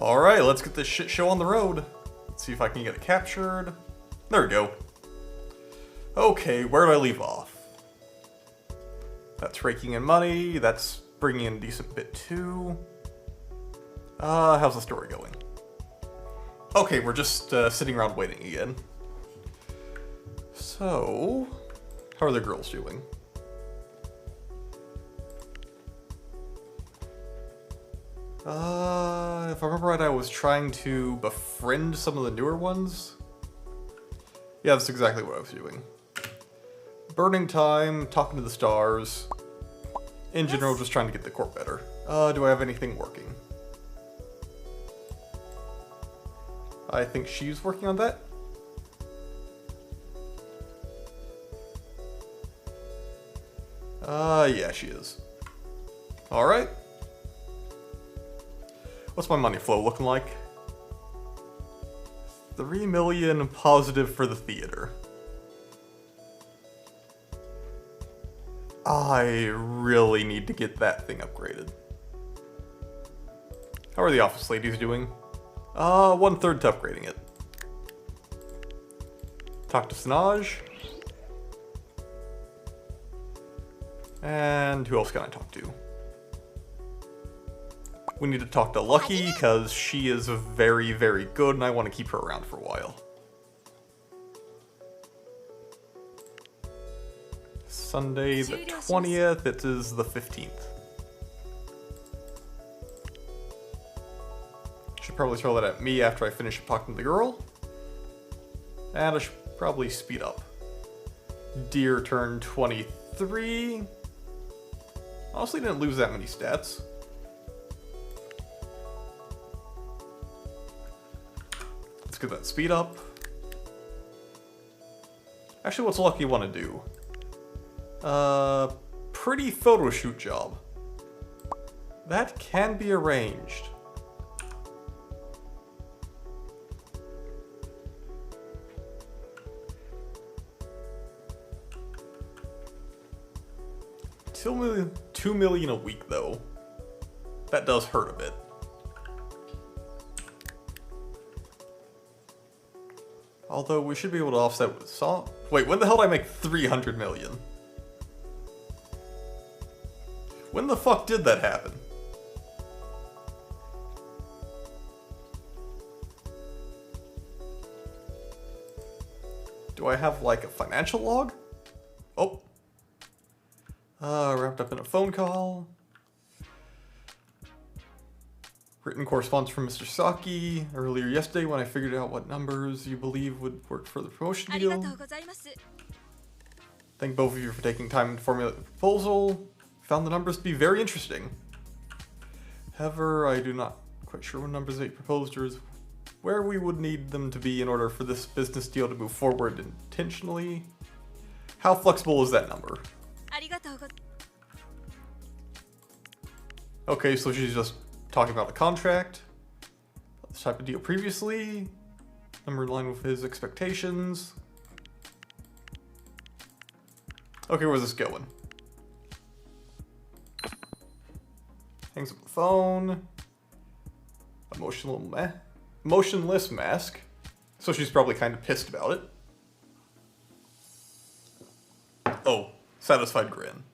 Alright, let's get this shit show on the road. Let's see if I can get it captured. There we go. Okay, where do I leave off? That's raking in money, that's bringing in a decent bit too. How's the story going? Okay, we're just sitting around waiting again. So, how are the girls doing? If I remember right, I was trying to befriend some of the newer ones. Yeah, that's exactly what I was doing. Burning time, talking to the stars. In general, just trying to get the corp better. Do I have anything working? I think she's working on that. Yeah, she is. Alright. What's my money flow looking like? 3 million positive for the theater. I really need to get that thing upgraded. How are the office ladies doing? 1/3 to upgrading it. Talk to Snaj. And who else can I talk to? We need to talk to Lucky, because she is very, very good, and I want to keep her around for a while. Sunday the 20th, it is the 15th. Should probably throw that at me after I finish talking to the girl. And I should probably speed up. Deer turned 23. Honestly, didn't lose that many stats. Let's get that speed up. Actually, what's Lucky want to do? Pretty photo shoot job. That can be arranged. $2 million a week, though. That does hurt a bit. Although we should be able to offset with song. Wait, when the hell did I make 300 million? When the fuck did that happen? Do I have like a financial log? Oh. Wrapped up in a phone call. Written correspondence from Mr. Saki earlier yesterday when I figured out what numbers you believe would work for the promotion deal. Thank both of you for taking time to formulate the proposal. Found the numbers to be very interesting. However, I do not quite sure what numbers they proposed or where we would need them to be in order for this business deal to move forward intentionally. How flexible is that number? Okay, so she's just talking about the contract, this type of deal previously, number in line with his expectations. Okay, where's this going? Hangs up the phone. Emotionless mask. So she's probably kind of pissed about it. Oh, satisfied grin.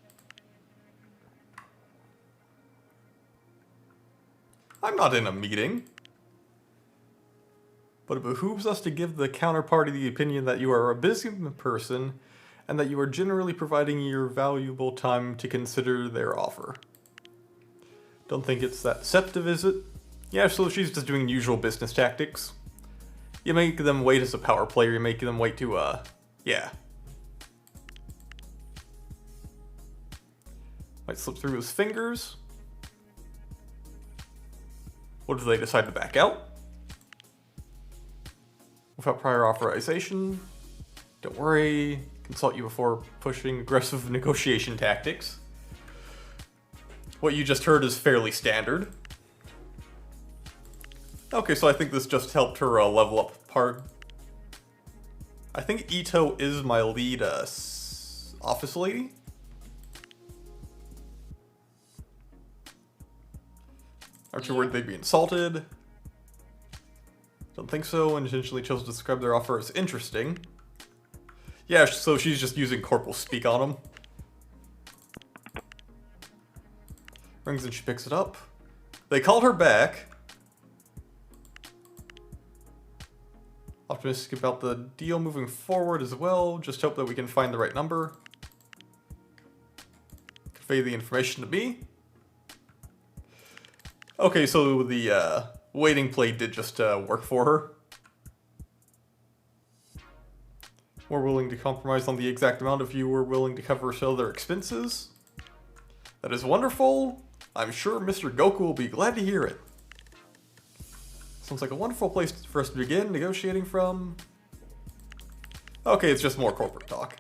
I'm not in a meeting. But it behooves us to give the counterparty the opinion that you are a busy person and that you are generally providing your valuable time to consider their offer. Don't think it's that deceptive, is it? Yeah, so she's just doing usual business tactics. You make them wait as a power player, you make them wait to, yeah. Might slip through his fingers. What if they decide to back out? Without prior authorization? Don't worry, consult you before pushing aggressive negotiation tactics. What you just heard is fairly standard. Okay, so I think this just helped her level up part. I think Ito is my lead office lady. Aren't you worried they'd be insulted? Don't think so, and intentionally chose to describe their offer as interesting. Yeah, so she's just using corporal speak on him. Rings and she picks it up. They called her back. Optimistic about the deal moving forward as well. Just hope that we can find the right number. Convey the information to me. Okay, so the waiting play did just work for her. We're willing to compromise on the exact amount if you were willing to cover some other expenses. That is wonderful. I'm sure Mr. Goku will be glad to hear it. Sounds like a wonderful place for us to begin negotiating from. Okay, it's just more corporate talk.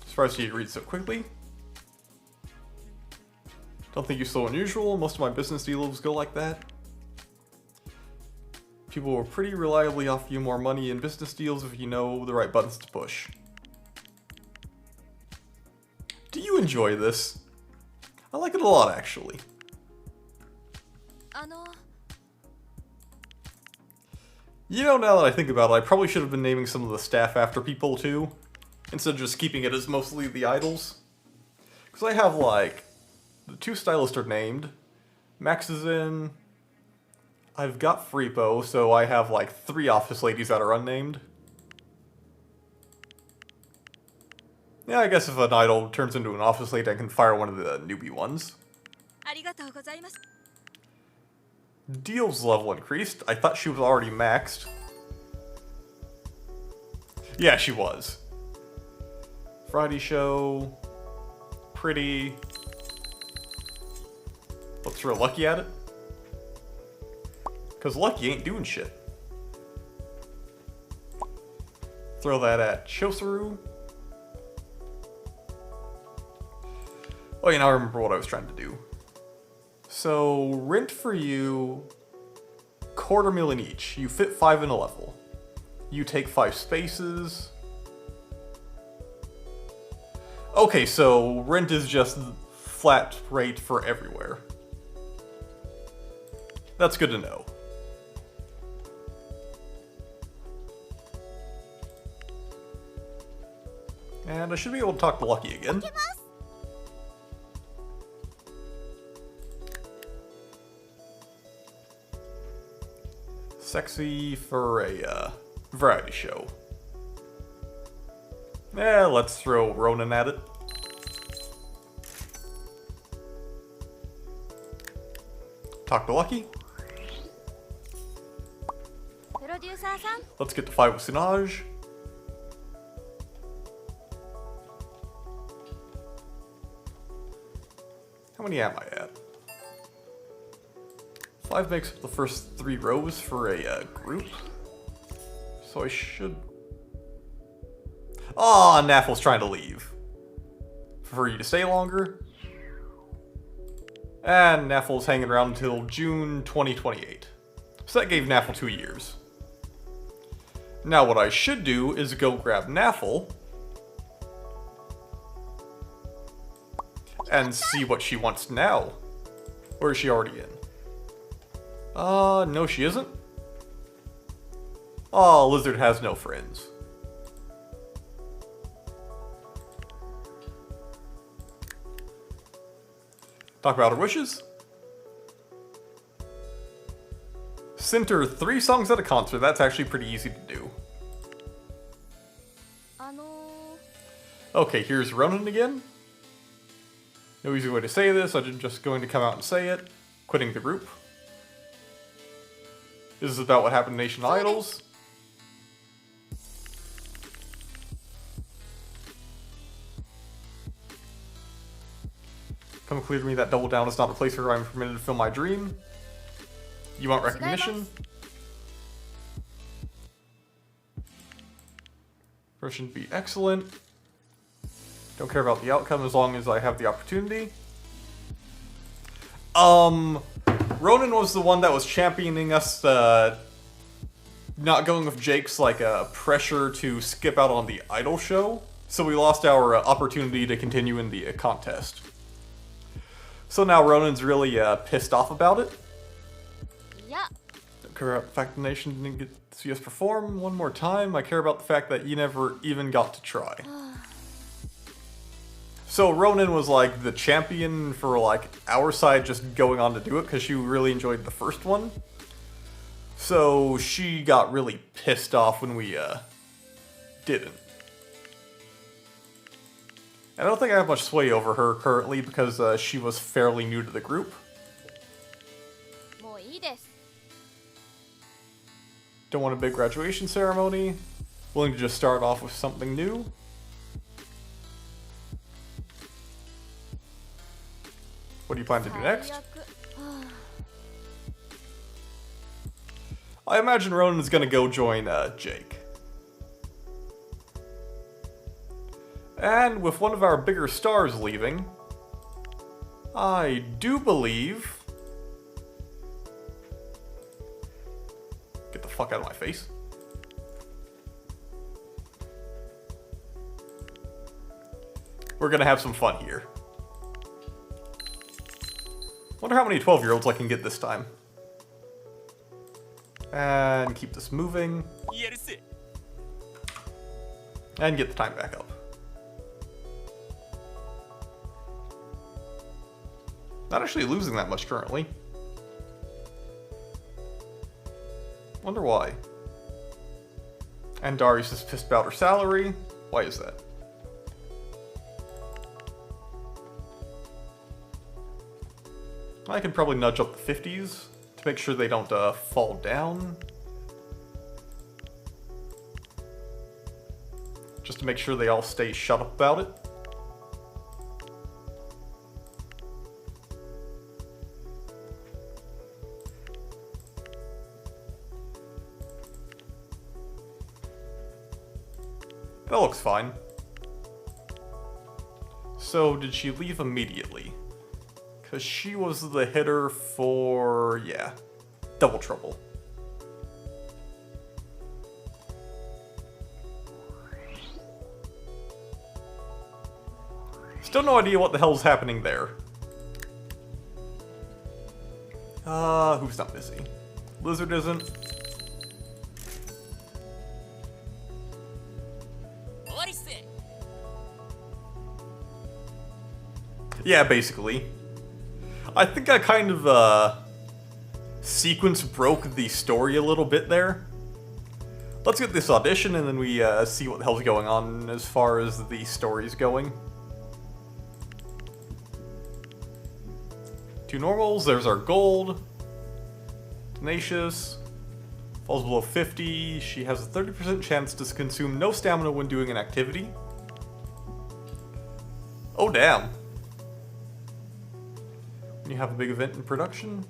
Surprised you read so quickly. Don't think you're so unusual. Most of my business deals go like that. People will pretty reliably offer you more money in business deals if you know the right buttons to push. Do you enjoy this? I like it a lot, actually. You know, now that I think about it, I probably should have been naming some of the staff after people, too. Instead of just keeping it as mostly the idols. Because I have, like, the 2 stylists are named. Max is in. I've got Freepo, so I have, like, 3 office ladies that are unnamed. Yeah, I guess if an idol turns into an office lady, I can fire one of the newbie ones. Deal's level increased. I thought she was already maxed. Yeah, she was. Friday show. Pretty. Let's throw Lucky at it. Because Lucky ain't doing shit. Throw that at Chosaru. Oh, yeah, now I remember what I was trying to do. So, rent for you, $250,000 each. You fit 5 in a level. You take 5 spaces. Okay, so rent is just flat rate for everywhere. That's good to know. And I should be able to talk to Lucky again. Sexy for a variety show. Yeah, let's throw Ronan at it. Talk to Lucky. Let's get to fight with Sinaj. How many am I at? 5 makes up the first 3 rows for a group. So I should... Aw, Naffle's trying to leave. For you to stay longer. And Naffle's hanging around until June 2028. So that gave Naffle 2 years. Now what I should do is go grab Naffle. And see what she wants now. Or is she already in? No she isn't. Oh, Lizard has no friends. Talk about her wishes. Sent her 3 songs at a concert. That's actually pretty easy to do. Okay, here's Ronan again. No easy way to say this. I'm just going to come out and say it. Quitting the group. This is about what happened to Nation Idols. Come clear to me that Double Down is not the place where I'm permitted to fill my dream. You want recognition? Permission to be excellent. Don't care about the outcome as long as I have the opportunity. Ronan was the one that was championing us, not going with Jake's, like, pressure to skip out on the idol show. So we lost our opportunity to continue in the contest. So now Ronan's really pissed off about it. Yeah. Don't care about the fact the nation didn't get to see us perform one more time. I care about the fact that you never even got to try. So Ronan was like the champion for like our side just going on to do it because she really enjoyed the first one. So she got really pissed off when we didn't. I don't think I have much sway over her currently because she was fairly new to the group. もういいです。 Don't want a big graduation ceremony. Willing to just start off with something new. What do you plan to do next? 最悪。I imagine Ronan's gonna go join Jake. And with one of our bigger stars leaving, I do believe... Get the fuck out of my face. We're gonna have some fun here. Wonder how many 12-year-olds I can get this time. And keep this moving. And get the time back up. Not actually losing that much currently. Wonder why. And Darius is pissed about her salary. Why is that? I can probably nudge up the 50s to make sure they don't fall down. Just to make sure they all stay shut up about it. That looks fine. So, did she leave immediately? Because she was the hitter for, yeah, Double Trouble. Still no idea what the hell's happening there. Who's not busy? Lizard isn't. Yeah, basically. I think I kind of, sequence broke the story a little bit there. Let's get this audition and then we, see what the hell's going on as far as the story's going. 2 normals, there's our gold. Tenacious. Falls below 50. She has a 30% chance to consume no stamina when doing an activity. Oh, damn. You have a big event in production.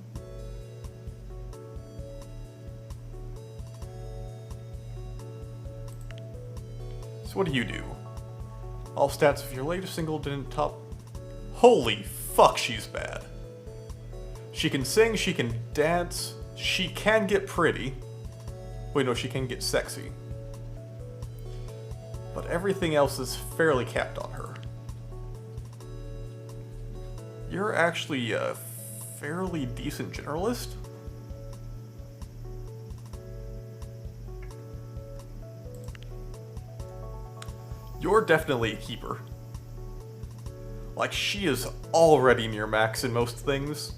So what do you do? All stats of your latest single didn't top... Holy fuck, she's bad. She can sing, she can dance, she can get pretty. Wait, no, she can get sexy. But everything else is fairly capped on her. You're actually a fairly decent generalist. You're definitely a keeper. Like, she is already near max in most things.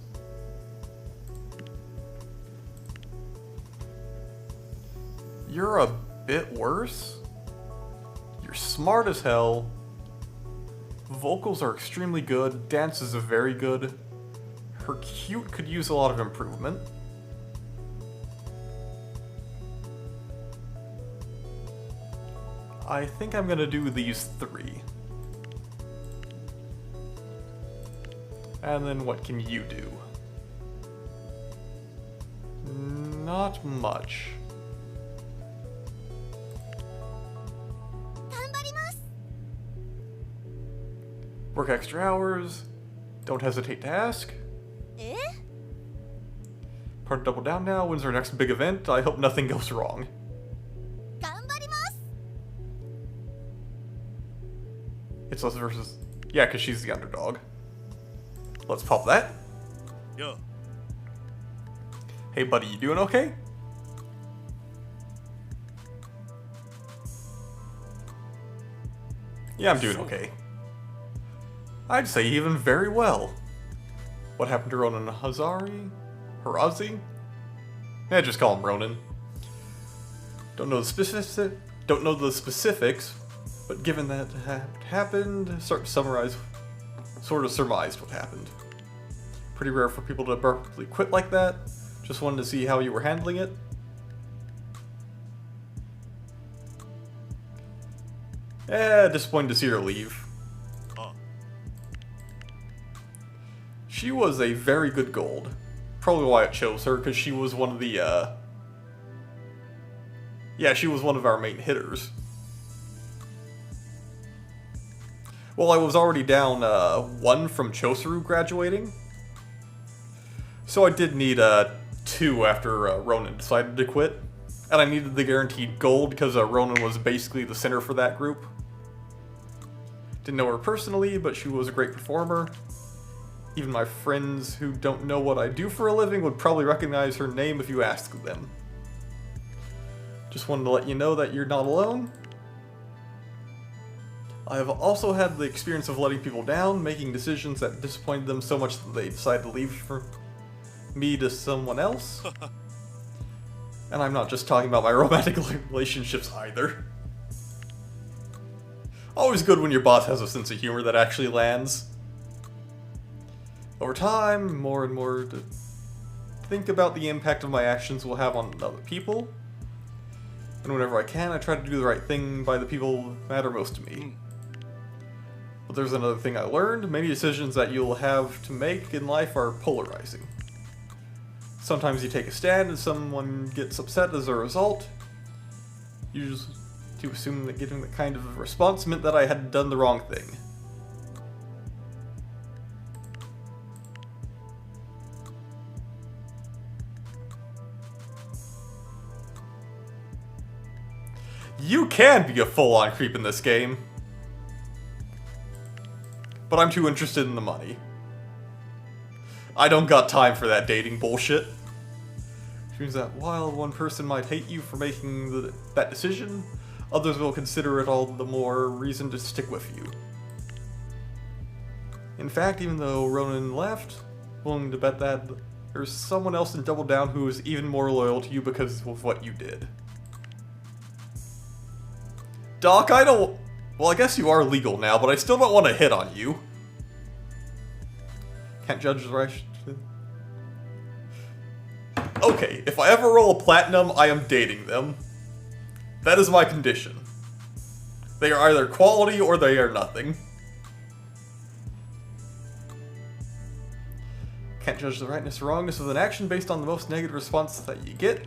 You're a bit worse. You're smart as hell. Vocals are extremely good, dances are very good. Her cute could use a lot of improvement. I think I'm gonna do these 3. And then what can you do? Not much. Work extra hours. Don't hesitate to ask. Eh? Part to double down now. When's our next big event? I hope nothing goes wrong. 頑張ります It's us versus... Yeah, because she's the underdog. let's pop that. Yeah. Hey buddy, you doing okay? Yeah, I'm doing okay. I'd say even very well. What happened to Ronan Hazari? Harazi? Yeah, just call him Ronan. Don't know the specifics, but given that happened, sort of surmised what happened. Pretty rare for people to abruptly quit like that. Just wanted to see how you were handling it. Disappointed to see her leave. She was a very good gold. Probably why it chose her, because she was one of the, yeah, she was one of our main hitters. Well, I was already down, 1 from Chosaru graduating. So I did need, 2 after, Ronan decided to quit. And I needed the guaranteed gold, because, Ronan was basically the center for that group. Didn't know her personally, but she was a great performer. Even my friends who don't know what I do for a living would probably recognize her name if you asked them. Just wanted to let you know that you're not alone. I have also had the experience of letting people down, making decisions that disappointed them so much that they decided to leave for me to someone else. And I'm not just talking about my romantic relationships either. Always good when your boss has a sense of humor that actually lands. Over time, more and more to think about the impact of my actions will have on other people. And whenever I can, I try to do the right thing by the people who matter most to me. But there's another thing I learned. Many decisions that you'll have to make in life are polarizing. Sometimes you take a stand and someone gets upset as a result. You just to assume that getting that kind of response meant that I had done the wrong thing. You can be a full-on creep in this game. But I'm too interested in the money. I don't got time for that dating bullshit. Which means that while one person might hate you for making that decision, others will consider it all the more reason to stick with you. In fact, even though Ronan left, willing to bet that there's someone else in Double Down who is even more loyal to you because of what you did. Doc, I don't... Well, I guess you are legal now, but I still don't want to hit on you. Can't judge the right... Okay, if I ever roll a platinum, I am dating them. That is my condition. They are either quality or they are nothing. Can't judge the rightness or wrongness of an action based on the most negative response that you get.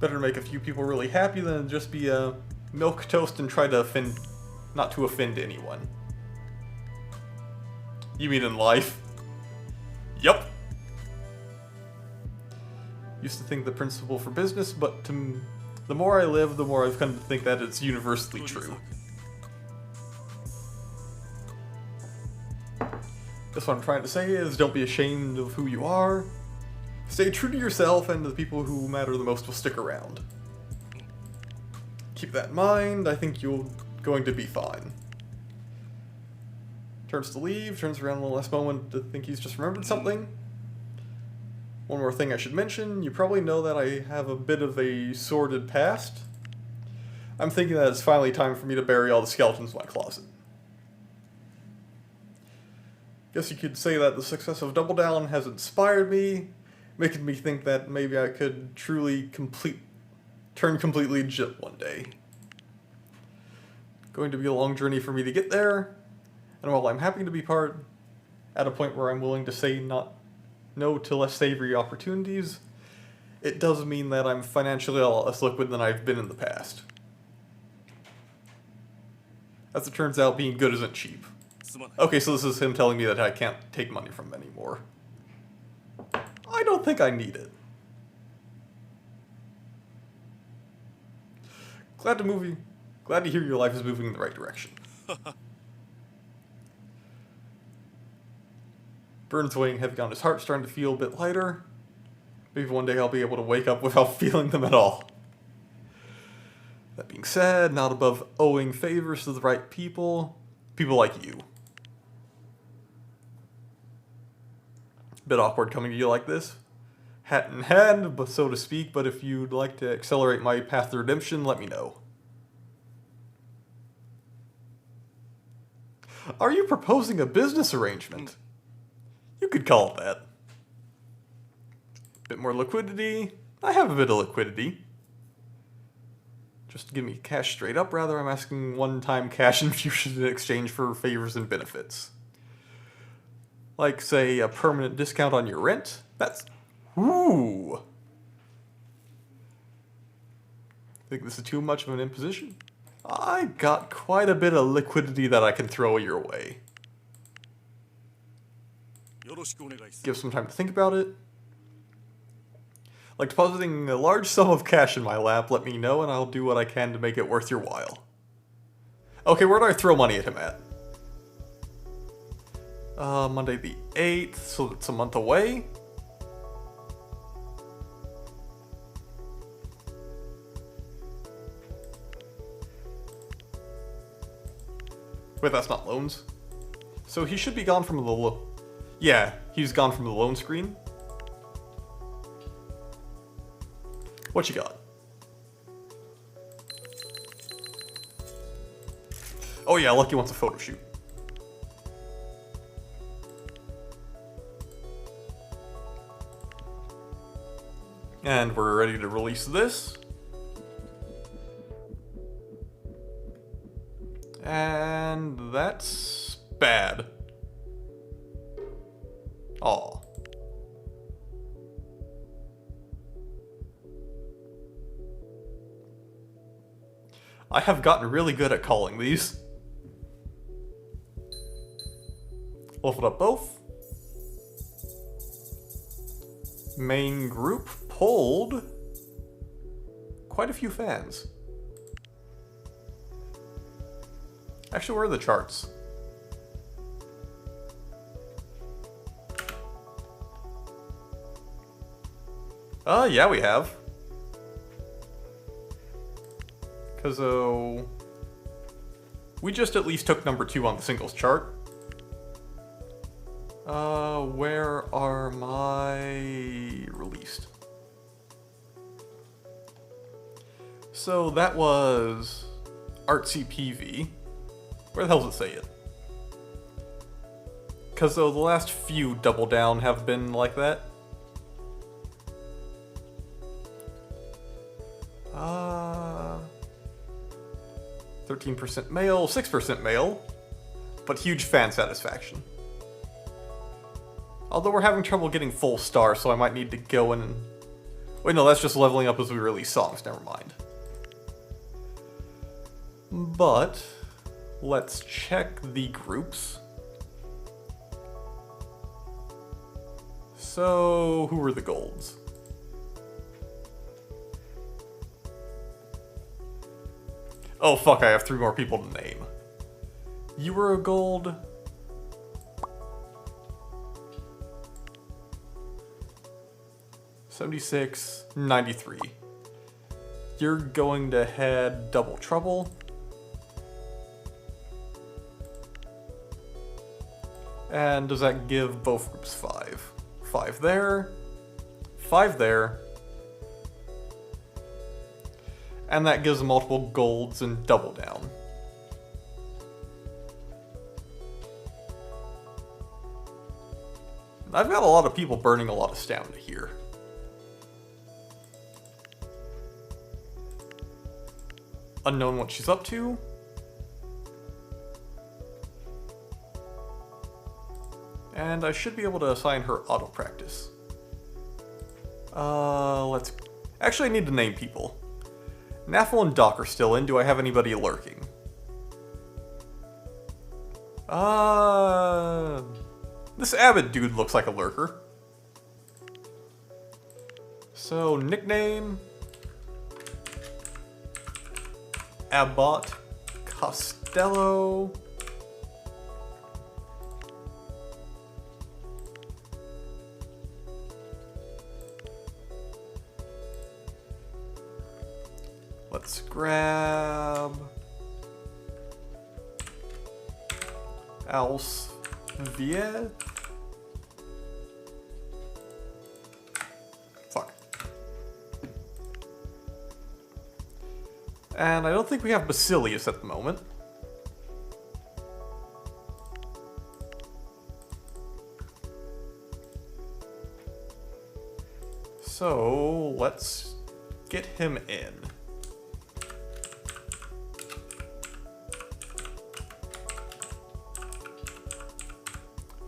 Better make a few people really happy than just be a milquetoast and try to not to offend anyone. You mean in life? Yup. Used to think the principle for business, but the more I live, the more I've come to think that it's universally true. Guess what I'm trying to say is don't be ashamed of who you are. Stay true to yourself, and the people who matter the most will stick around. Keep that in mind. I think you're going to be fine. Turns to leave, turns around one last moment to think he's just remembered something. One more thing I should mention, you probably know that I have a bit of a sordid past. I'm thinking that it's finally time for me to bury all the skeletons in my closet. Guess you could say that the success of Double Down has inspired me, making me think that maybe I could truly turn completely legit one day. Going to be a long journey for me to get there, and while I'm happy to be at a point where I'm willing to say no to less savory opportunities, it does mean that I'm financially a lot less liquid than I've been in the past. As it turns out, being good isn't cheap. Okay, so this is him telling me that I can't take money from him anymore. I don't think I need it. Glad to hear your life is moving in the right direction. Burns weighing heavy on his heart, starting to feel a bit lighter. Maybe one day I'll be able to wake up without feeling them at all. That being said, not above owing favors to the right people. People like you. Bit awkward coming to you like this. Hat in hand, but so to speak, but if you'd like to accelerate my path to redemption, let me know. Are you proposing a business arrangement? You could call it that. Bit more liquidity. I have a bit of liquidity. Just give me cash straight up, rather. I'm asking one-time cash infusion in exchange for favors and benefits. Like, say, a permanent discount on your rent? That's... Ooh! Think this is too much of an imposition? I got quite a bit of liquidity that I can throw your way. Give some time to think about it. Like depositing a large sum of cash in my lap, let me know and I'll do what I can to make it worth your while. Okay, where do I throw money at him at? Monday the 8th, so it's a month away. Wait, that's not loans. So he should be gone from the yeah, he's gone from the loan screen. What you got? Oh yeah, Lucky wants a photo shoot. And we're ready to release this. And that's bad. Aw. I have gotten really good at calling these. Leveled up both. Main group pulled quite a few fans. Actually, where are the charts? Yeah, we have. Because, we just at least took number 2 on the singles chart. Where are my released? So that was Artsy PV. Where the hell does it say it? Because the last few Double Down have been like that. 13% male, 6% male, but huge fan satisfaction. Although we're having trouble getting full star, so I might need to go in and... Wait, no, that's just leveling up as we release songs, never mind. But, let's check the groups. So, who were the golds? Oh fuck, I have 3 more people to name. You were a gold. $76, $93. You're going to head Double Trouble. And does that give both groups 5? 5 there, 5 there. And that gives multiple golds and Double Down. I've got a lot of people burning a lot of stamina here. Unknown what she's up to. And I should be able to assign her auto practice. Let's... Actually, I need to name people. Naffle and Doc are still in. Do I have anybody lurking? This Abbott dude looks like a lurker. So, nickname... Abbott Costello. Let's grab Alsviet. Fuck. And I don't think we have Basilius at the moment. So let's get him in.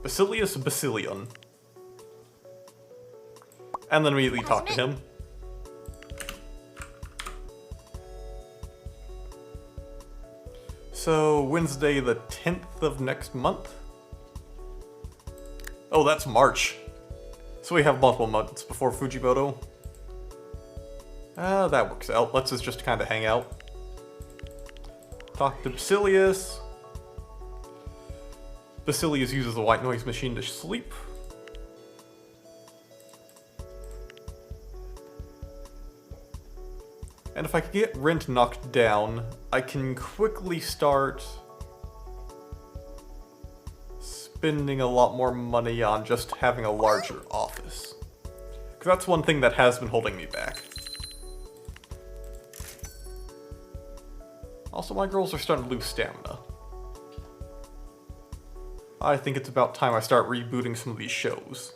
Basilius Basilion. And then immediately talk to him. So, Wednesday the 10th of next month? Oh, that's March. So we have multiple months before Fujimoto. That works out. Let's just kind of hang out. Talk to Basilius. Basilius uses the white noise machine to sleep. And if I could get rent knocked down, I can quickly start spending a lot more money on just having a larger office. Because that's one thing that has been holding me back. Also, my girls are starting to lose stamina. I think it's about time I start rebooting some of these shows.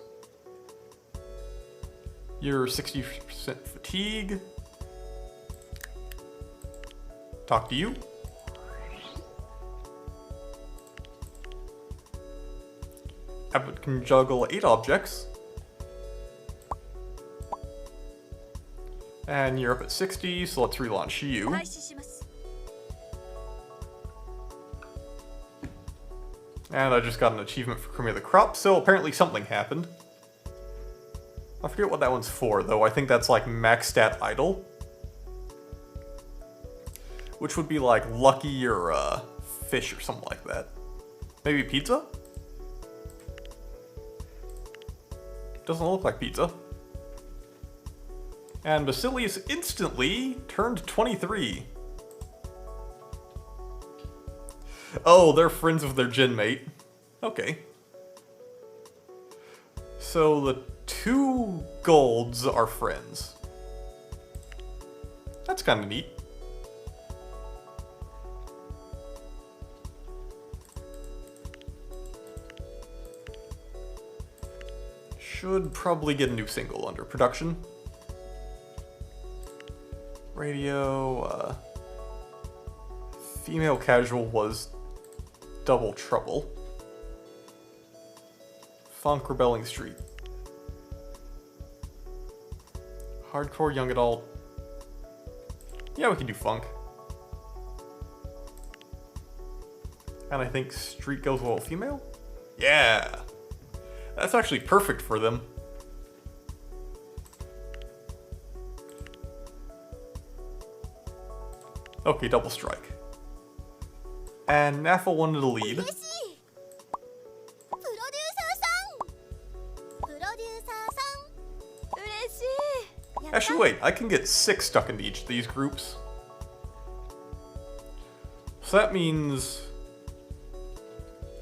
You're 60% fatigue. Talk to you. Abbott can juggle 8 objects. And you're up at 60, so let's relaunch you. And I just got an achievement for Cream of the Crop, so apparently something happened. I forget what that one's for, though. I think that's like max stat idle. Which would be like lucky or fish or something like that. Maybe pizza? Doesn't look like pizza. And Basilius instantly turned 23. Oh, they're friends with their gym mate. Okay. So the 2 golds are friends. That's kind of neat. Should probably get a new single under production. Radio, female casual was Double Trouble. Funk Rebelling Street. Hardcore young adult. Yeah, we can do funk. And I think street goes well female? Yeah! That's actually perfect for them. Okay, double strike. And Naffle wanted to lead. Actually, wait, I can get 6 stuck into each of these groups. So that means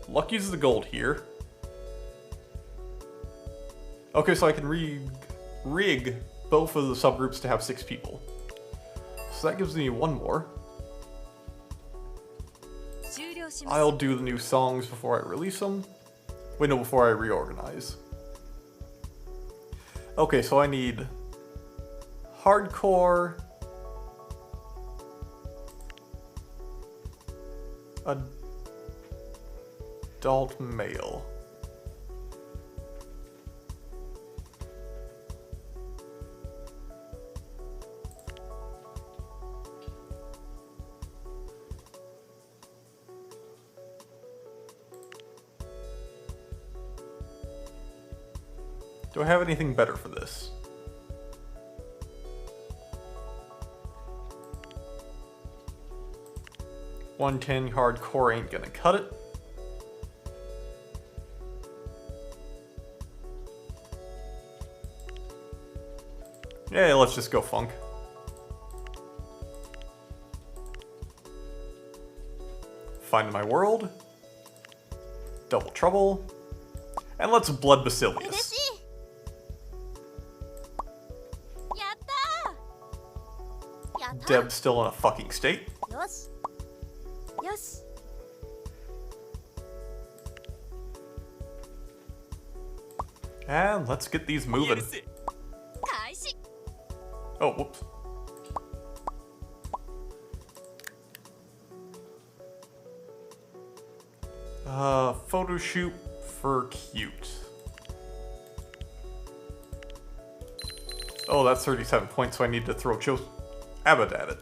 Luck uses the gold here. Okay, so I can rig both of the subgroups to have 6 people. So that gives me 1 more. I'll do the new songs before I release them. Wait, no, before I reorganize. Okay, so I need hardcore, adult male. Do I have anything better for this? $110 hardcore ain't gonna cut it. Yeah, let's just go funk. Find My World. Double Trouble. And let's Blood 嬉 Basilius. しいやったーやった Deb's still in a fucking state. よしよし And let's get these moving. 開始 Oh, whoops. Photo shoot for cute. Oh, that's 37 points, so I need to throw Abbott at it.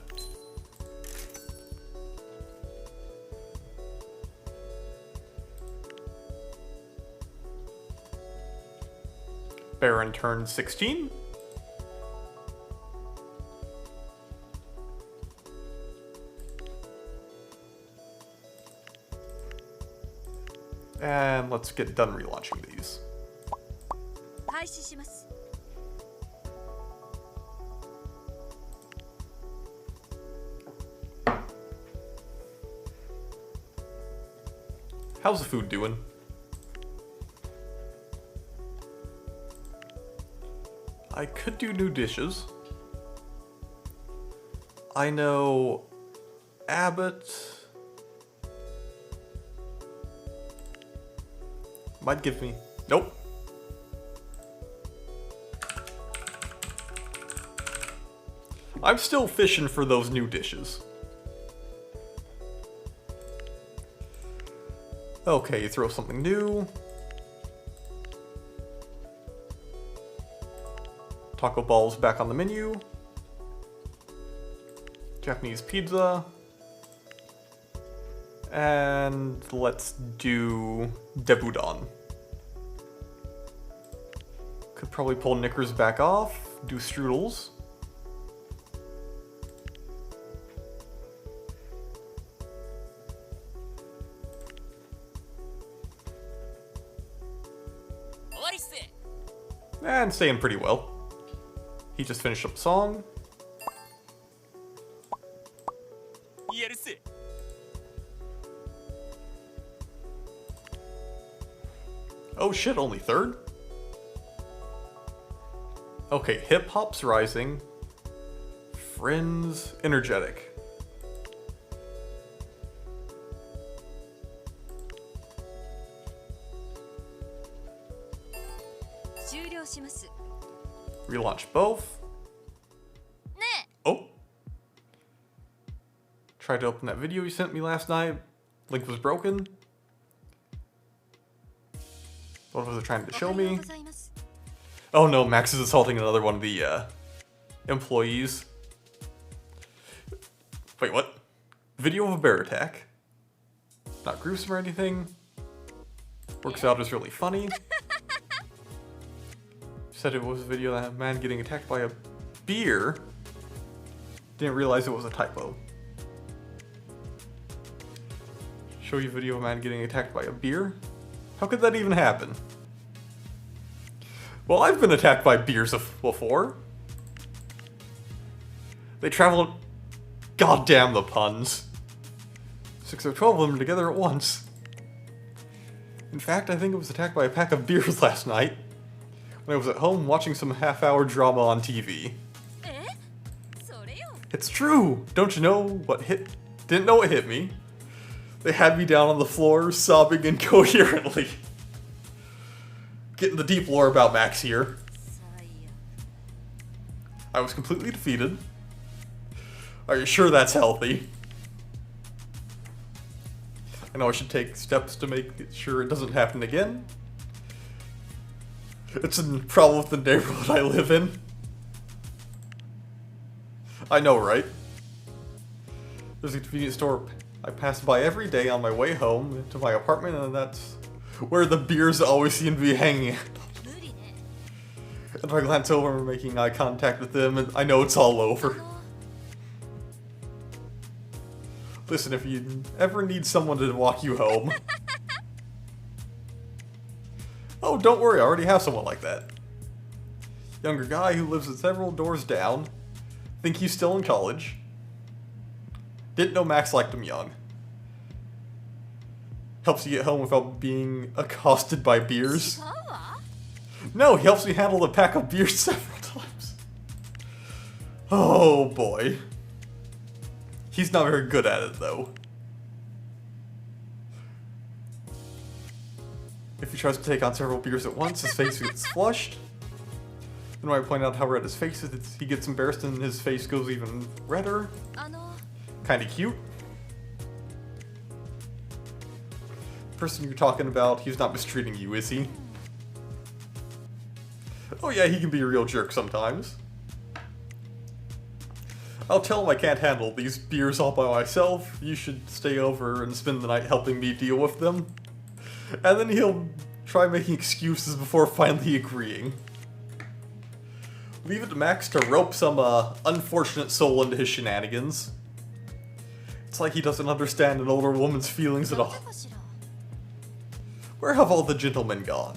Baron turned 16. And let's get done relaunching these. 開始します How's the food doing? I could do new dishes. I know Abbott might give me. Nope. I'm still fishing for those new dishes. Okay, you throw something new. Taco Bell's back on the menu. Japanese pizza. And let's do Debudon. Could probably pull Knickers back off, do strudels. And staying pretty well. He just finished up a song. Oh shit, only third? Okay, Hip Hop's rising. Friends, energetic. Relaunch both. ね Oh. Tried to open that video you sent me last night. Link was broken. What was it trying to え show おはよう me? ございます Oh no, Max is assaulting another one of the employees. Wait, what? Video of a bear attack. Not gruesome or anything. Works out as really funny. Said it was a video of a man getting attacked by a beer. Didn't realize it was a typo. Show you a video of a man getting attacked by a beer? How could that even happen? Well, I've been attacked by beers before. They travel... God damn the puns. 6 or 12 of them together at once. In fact, I think I was attacked by a pack of beers last night when I was at home watching some half-hour drama on TV. えそれよ It's true! Don't you know what hit... Didn't know what hit me. They had me down on the floor, sobbing incoherently. Getting the deep lore about Max here. 最悪 I was completely defeated. Are you sure that's healthy? I know I should take steps to make sure it doesn't happen again. It's a problem with the neighborhood I live in. I know, right? There's a convenience store I pass by every day on my way home to my apartment, and that's where the beers always seem to be hanging out. 無理ね And I glance over, making eye contact with them, and I know it's all over. あの Listen, if you ever need someone to walk you home... Oh, don't worry, I already have someone like that. Younger guy who lives several doors down. Think he's still in college. Didn't know Max liked him young. Helps you get home without being accosted by beers. 違うわ No, he helps me handle a pack of beers several times. Oh boy. He's not very good at it though. If he tries to take on several beers at once, his face gets flushed. Then when I point out how red his face is, he gets embarrassed and his face goes even redder. あの Kinda cute. The person you're talking about, he's not mistreating you, is he? Oh yeah, he can be a real jerk sometimes. I'll tell him I can't handle these beers all by myself. You should stay over and spend the night helping me deal with them. And then he'll try making excuses before finally agreeing. Leave it to Max to rope some unfortunate soul into his shenanigans. It's like he doesn't understand an older woman's feelings at なん all. でかしら Where have all the gentlemen gone?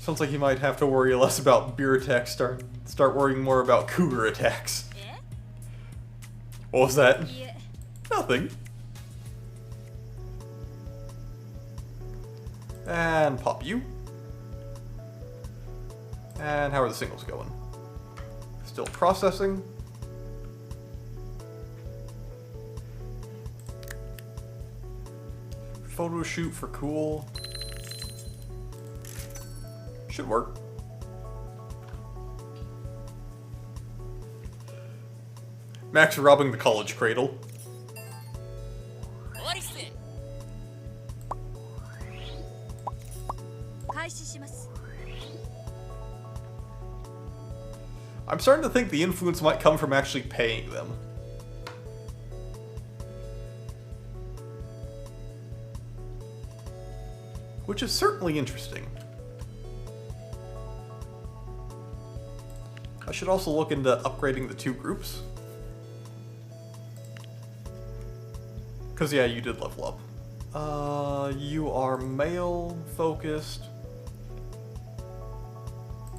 Sounds like he might have to worry less about beer attacks, start worrying more about cougar attacks. え What was that? いえ Nothing. And pop you. And how are the singles going? Still processing. Photo shoot for cool. Should work. Max robbing the college cradle. 終わりっす。開始します I'm starting to think the influence might come from actually paying them. Which is certainly interesting. I should also look into upgrading the two groups. Because, yeah, you did level up. You are male focused,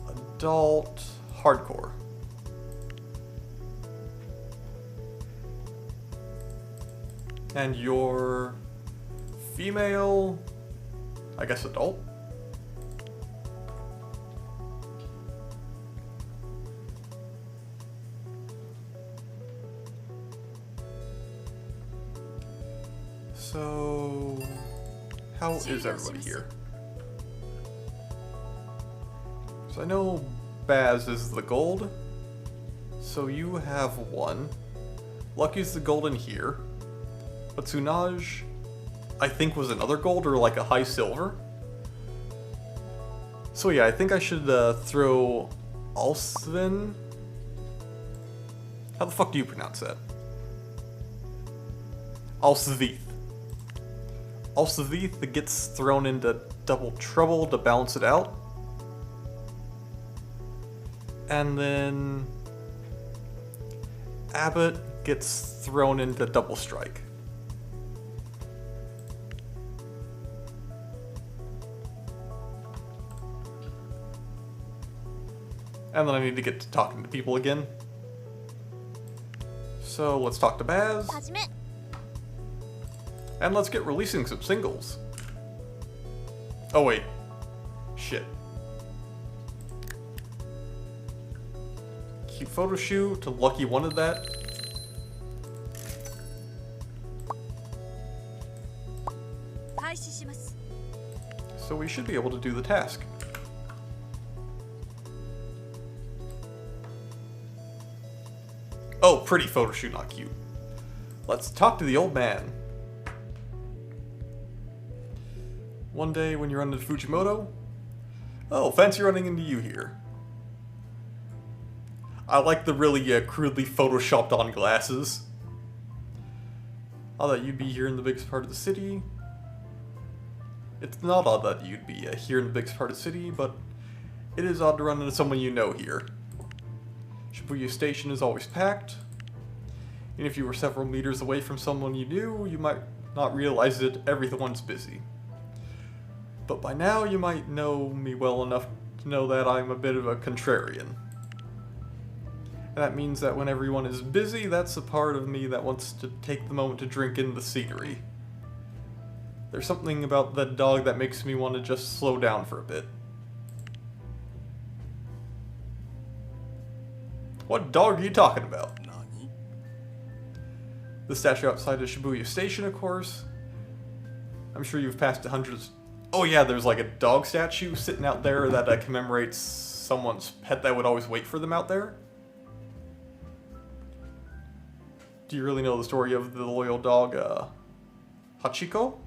adult, hardcore. And you're female, I guess adult? So, how is everybody here? So I know Baz is the gold, so you have one. Lucky's the golden here, but Tsunaj, I think, was another gold or like a high silver. So yeah, I think I should throw Alsvin. How the fuck do you pronounce that? Alsvith. Alsvith that gets thrown into double trouble to balance it out. And then Abbott gets thrown into double strike. And then I need to get to talking to people again. So let's talk to Baz. 始め And let's get releasing some singles. Oh wait. Shit. Cute photo shoot. Lucky wanted that. So we should be able to do the task. Oh, pretty photo shoot, not cute. Let's talk to the old man. One day when you run into Fujimoto. Oh, fancy running into you here. I like the really crudely photoshopped on glasses. Odd that you'd be here in the biggest part of the city. It's not odd that you'd be here in the biggest part of the city, but it is odd to run into someone you know here. Shibuya Station is always packed. And if you were several meters away from someone you knew, you might not realize that everyone's busy. But by now you might know me well enough to know that I'm a bit of a contrarian. And that means that when everyone is busy, that's the part of me that wants to take the moment to drink in the scenery. There's something about that dog that makes me want to just slow down for a bit. What dog are you talking about? The statue outside of Shibuya Station, of course. I'm sure you've passed hundreds. Oh yeah, there's like a dog statue sitting out there that commemorates someone's pet that would always wait for them out there. Do you really know the story of the loyal dog, Hachiko?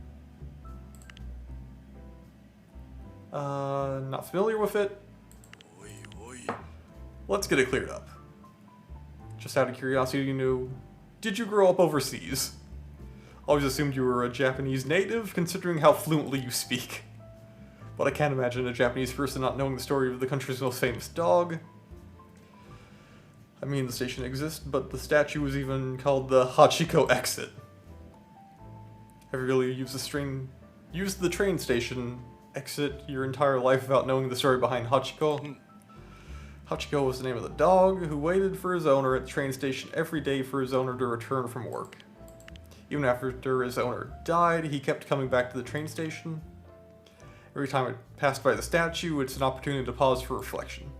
Not familiar with it. Let's get it cleared up. Just out of curiosity, did you grow up overseas? Always assumed you were a Japanese native, considering how fluently you speak. But I can't imagine a Japanese person not knowing the story of the country's most famous dog. I mean, the station exists, but the statue was even called the Hachiko Exit. Have you really used the train station exit your entire life without knowing the story behind Hachiko? Hachiko was the name of the dog who waited for his owner at the train station every day for his owner to return from work. Even after his owner died, he kept coming back to the train station. Every time it passed by the statue, it's an opportunity to pause for reflection.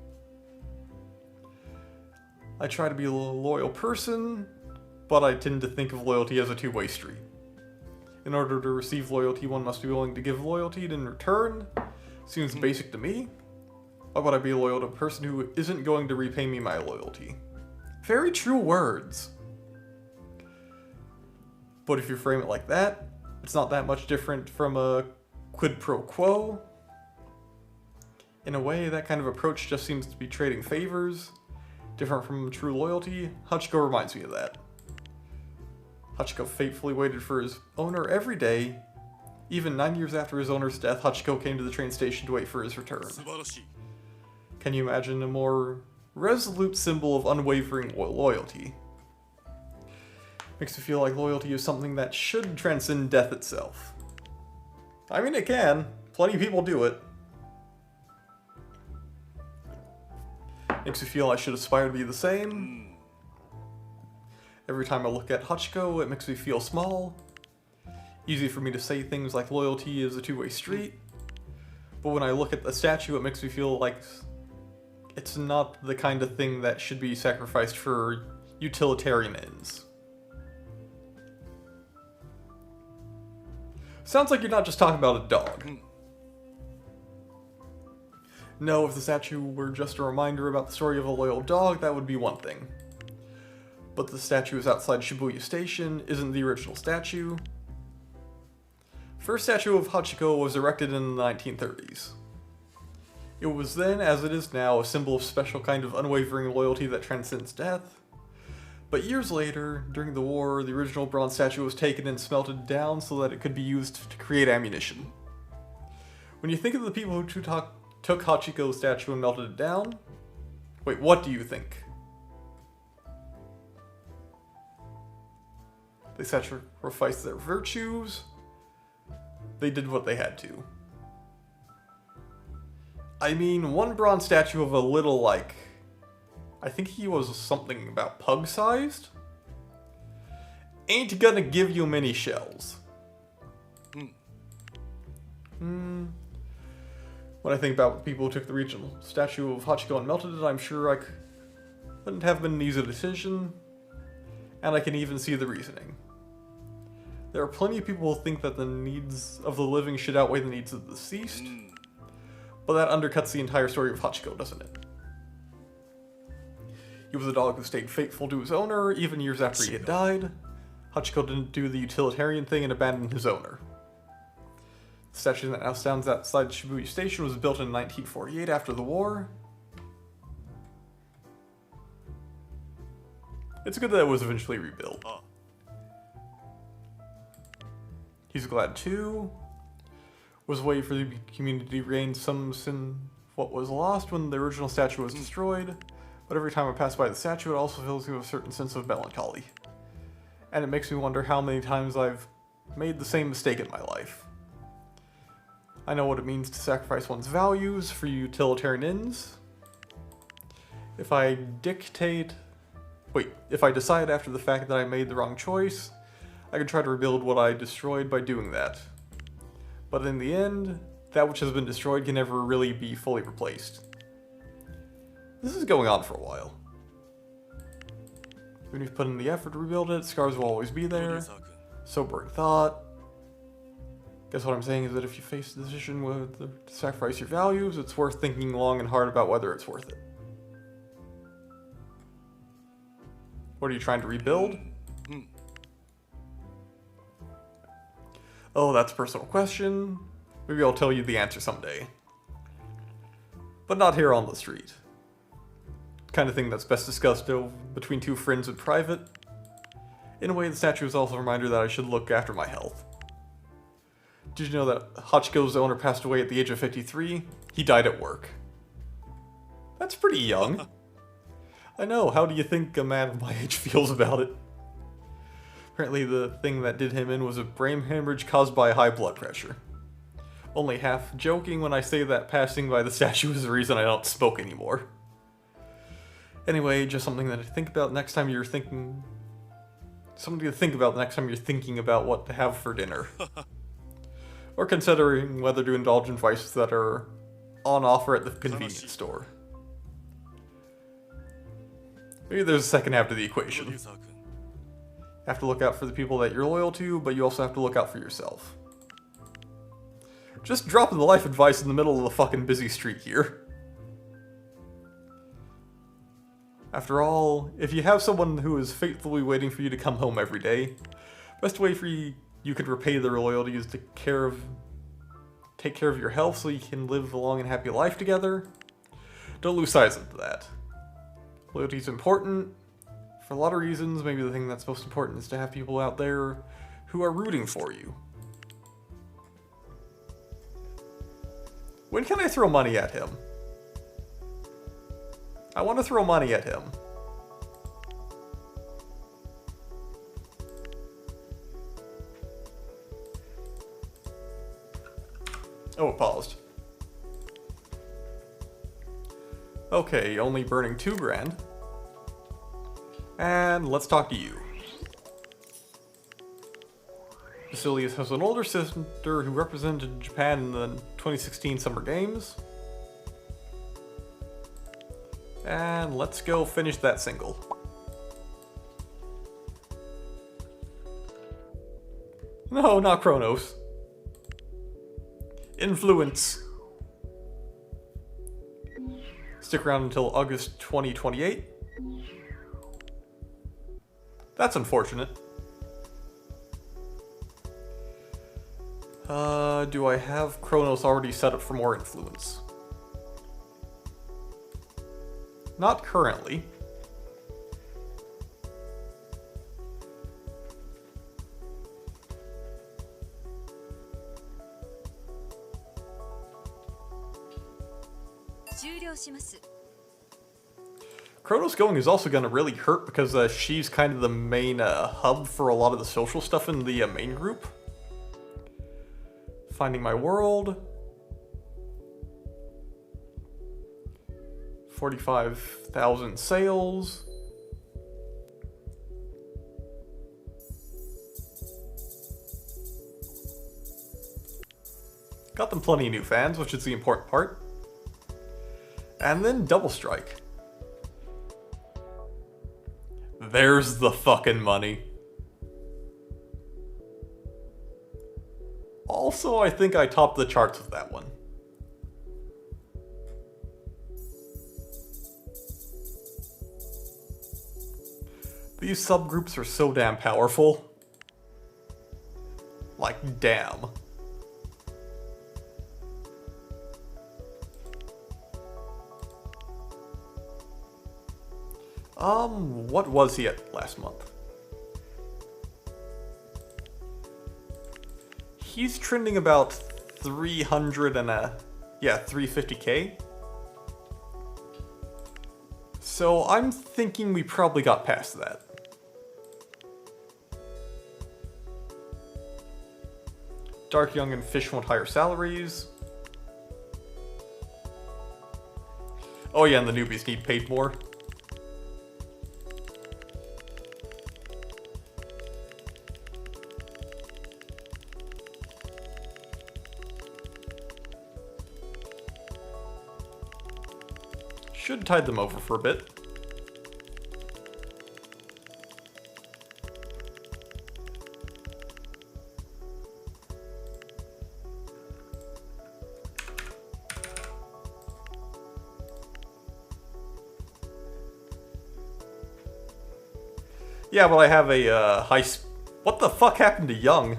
I try to be a loyal person, but I tend to think of loyalty as a two-way street. In order to receive loyalty, one must be willing to give loyalty in return. Seems basic to me. Why would I be loyal to a person who isn't going to repay me my loyalty? Very true words. But if you frame it like that, it's not that much different from a quid pro quo. In a way, that kind of approach just seems to be trading favors. Different from true loyalty, Hachiko reminds me of that. Hachiko faithfully waited for his owner every day. Even 9 years after his owner's death, Hachiko came to the train station to wait for his return. Can you imagine a more resolute symbol of unwavering loyalty? Makes me feel like loyalty is something that should transcend death itself. I mean, it can. Plenty of people do it. Makes me feel I should aspire to be the same. Every time I look at Hachiko, it makes me feel small. Easy for me to say things like loyalty is a two-way street. But when I look at the statue, it makes me feel like it's not the kind of thing that should be sacrificed for utilitarian ends. Sounds like you're not just talking about a dog. No, if the statue were just a reminder about the story of a loyal dog, that would be one thing. But the statue is outside Shibuya Station, isn't the original statue. First statue of Hachiko was erected in the 1930s. It was then, as it is now, a symbol of special kind of unwavering loyalty that transcends death. But years later, during the war, the original bronze statue was taken and smelted down so that it could be used to create ammunition. When you think of the people who took Hachiko's statue and melted it down, wait, what do you think? They sacrificed their virtues. They did what they had to. I mean, one bronze statue of a little, I think he was something about pug-sized, ain't gonna give you many shells. When I think about the people who took the regional statue of Hachiko and melted it, I'm sure I wouldn't have been an easy decision, and I can even see the reasoning. There are plenty of people who think that the needs of the living should outweigh the needs of the deceased, but that undercuts the entire story of Hachiko, doesn't it? He was a dog who stayed faithful to his owner, even years after he had died. Hachiko didn't do the utilitarian thing and abandon his owner. The statue that now stands outside Shibuya Station was built in 1948 after the war. It's good that it was eventually rebuilt. He's glad too. Was waiting for the community to regain some what was lost when the original statue was destroyed. But every time I pass by the statue, it also fills me with a certain sense of melancholy. And it makes me wonder how many times I've made the same mistake in my life. I know what it means to sacrifice one's values for utilitarian ends. If I decide after the fact that I made the wrong choice, I can try to rebuild what I destroyed by doing that. But in the end, that which has been destroyed can never really be fully replaced. This is going on for a while. Even if you put in the effort to rebuild it, scars will always be there. Sobering thought. Guess what I'm saying is that if you face a decision to sacrifice your values, it's worth thinking long and hard about whether it's worth it. What are you trying to rebuild? Oh, that's a personal question. Maybe I'll tell you the answer someday. But not here on the street. Kind of thing that's best discussed between two friends in private. In a way, the statue is also a reminder that I should look after my health. Did you know that Hachiko's owner passed away at the age of 53? He died at work. That's pretty young. I know, how do you think a man of my age feels about it? Apparently the thing that did him in was a brain hemorrhage caused by high blood pressure. Only half joking when I say that passing by the statue is the reason I don't smoke anymore. Anyway, just something that I think about next time you're thinking... Something to think about next time you're thinking about what to have for dinner. Or considering whether to indulge in vices that are on offer at the convenience store. Maybe there's a second half to the equation. You have to look out for the people that you're loyal to, but you also have to look out for yourself. Just dropping the life advice in the middle of the fucking busy street here. After all, if you have someone who is faithfully waiting for you to come home every day, best way for you could repay their loyalty is to take care of your health so you can live a long and happy life together. Don't lose sight of that. Loyalty is important for a lot of reasons. Maybe the thing that's most important is to have people out there who are rooting for you. When can I throw money at him? I want to throw money at him. Oh, it paused. Okay, only burning 2 grand. And let's talk to you. Basilius has an older sister who represented Japan in the 2016 Summer Games. And let's go finish that single. No, not Kronos. Influence. Stick around until August 2028. That's unfortunate. Do I have Kronos already set up for more influence? Not currently. Kronos going is also going to really hurt because she's kind of the main hub for a lot of the social stuff in the main group. Finding my world. 45,000 sales. Got them plenty of new fans, which is the important part. And then Double Strike. There's the fucking money. Also, I think I topped the charts with that one. These subgroups are so damn powerful. Like, damn. What was he at last month? He's trending about 300 and 350k. So I'm thinking we probably got past that. Dark Young and Fish want higher salaries. Oh yeah, and the newbies need paid more. Should tide them over for a bit. Yeah, but I have a what the fuck happened to Young?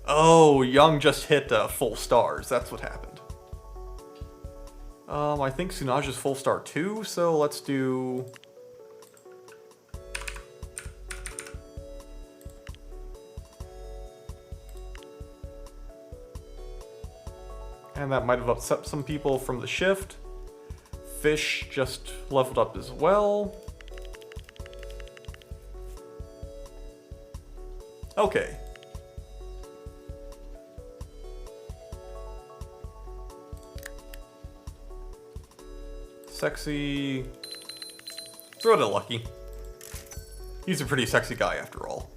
Oh, Young just hit full stars. That's what happened. I think Tsunage is full star too, so let's do... And that might have upset some people from the shift. Fish just leveled up as well. Okay. Sexy. Throw it at Lucky. He's a pretty sexy guy after all.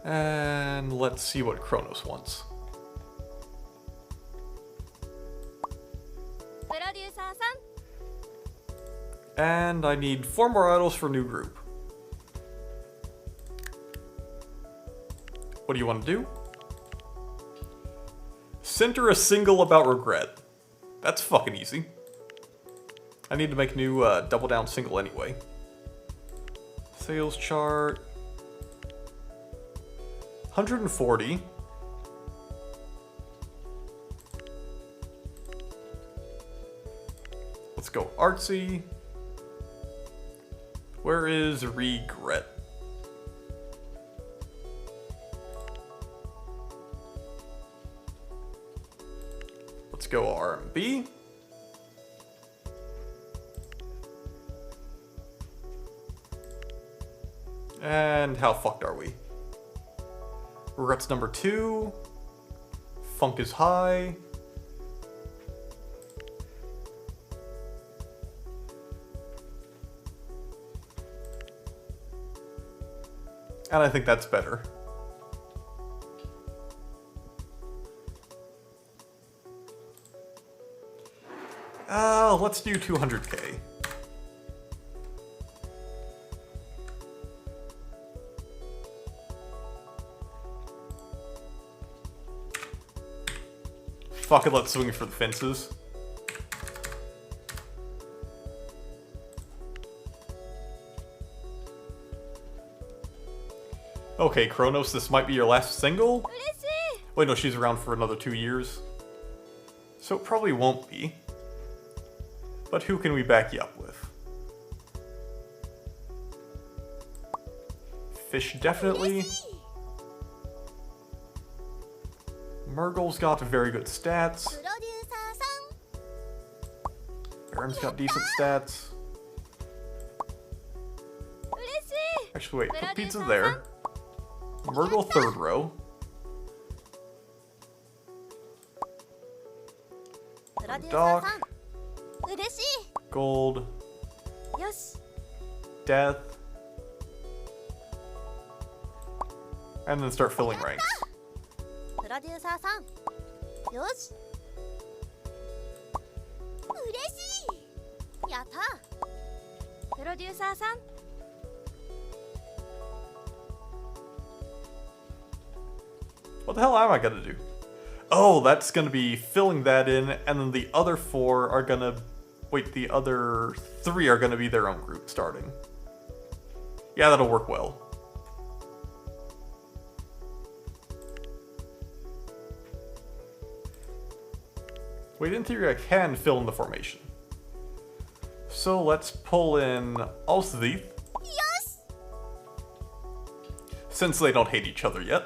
And let's see what Kronos wants. プロデューサーさん And I need 4 more idols for new group. What do you want to do? Center a single about regret. That's fucking easy. I need to make a new double down single anyway. Sales chart. 140. Let's go artsy. Where is regret? Let's go R&B. And how fucked are we? Regret's number 2. Funk is high. And I think that's better. Let's do 200k. Fuck it, let's swing for the fences. Okay, Kronos, this might be your last single? 嬉しい Wait, no, she's around for another 2 years. So it probably won't be. But who can we back you up with? Fish definitely. Murgle's got very good stats. プロデューサーさん Aaron's got decent stats. 嬉しい Actually, wait, put pizza there. Murgle third row. プロデューサー Doc, さん嬉し gold, いよし death. And then start filling ranks. プロデューサーさんよし嬉しいやったプロデューサーさん What the hell am I gonna do? Oh, that's gonna be filling that in, and then the other 4 are gonna... Wait, the other 3 are gonna be their own group starting. Yeah, that'll work well. Wait, in theory I can fill in the formation. So let's pull in Alsthith, よし since they don't hate each other yet.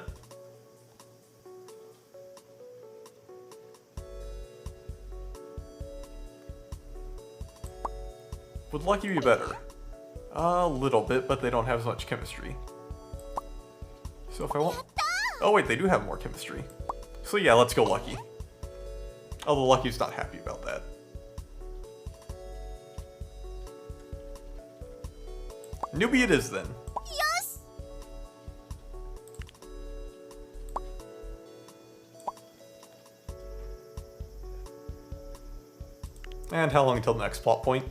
Would Lucky be better? A little bit, but they don't have as much chemistry. So if I want... Oh wait, they do have more chemistry. So yeah, let's go Lucky. Although Lucky's not happy about that. Newbie it is then. よし Let's And how long until the next plot point?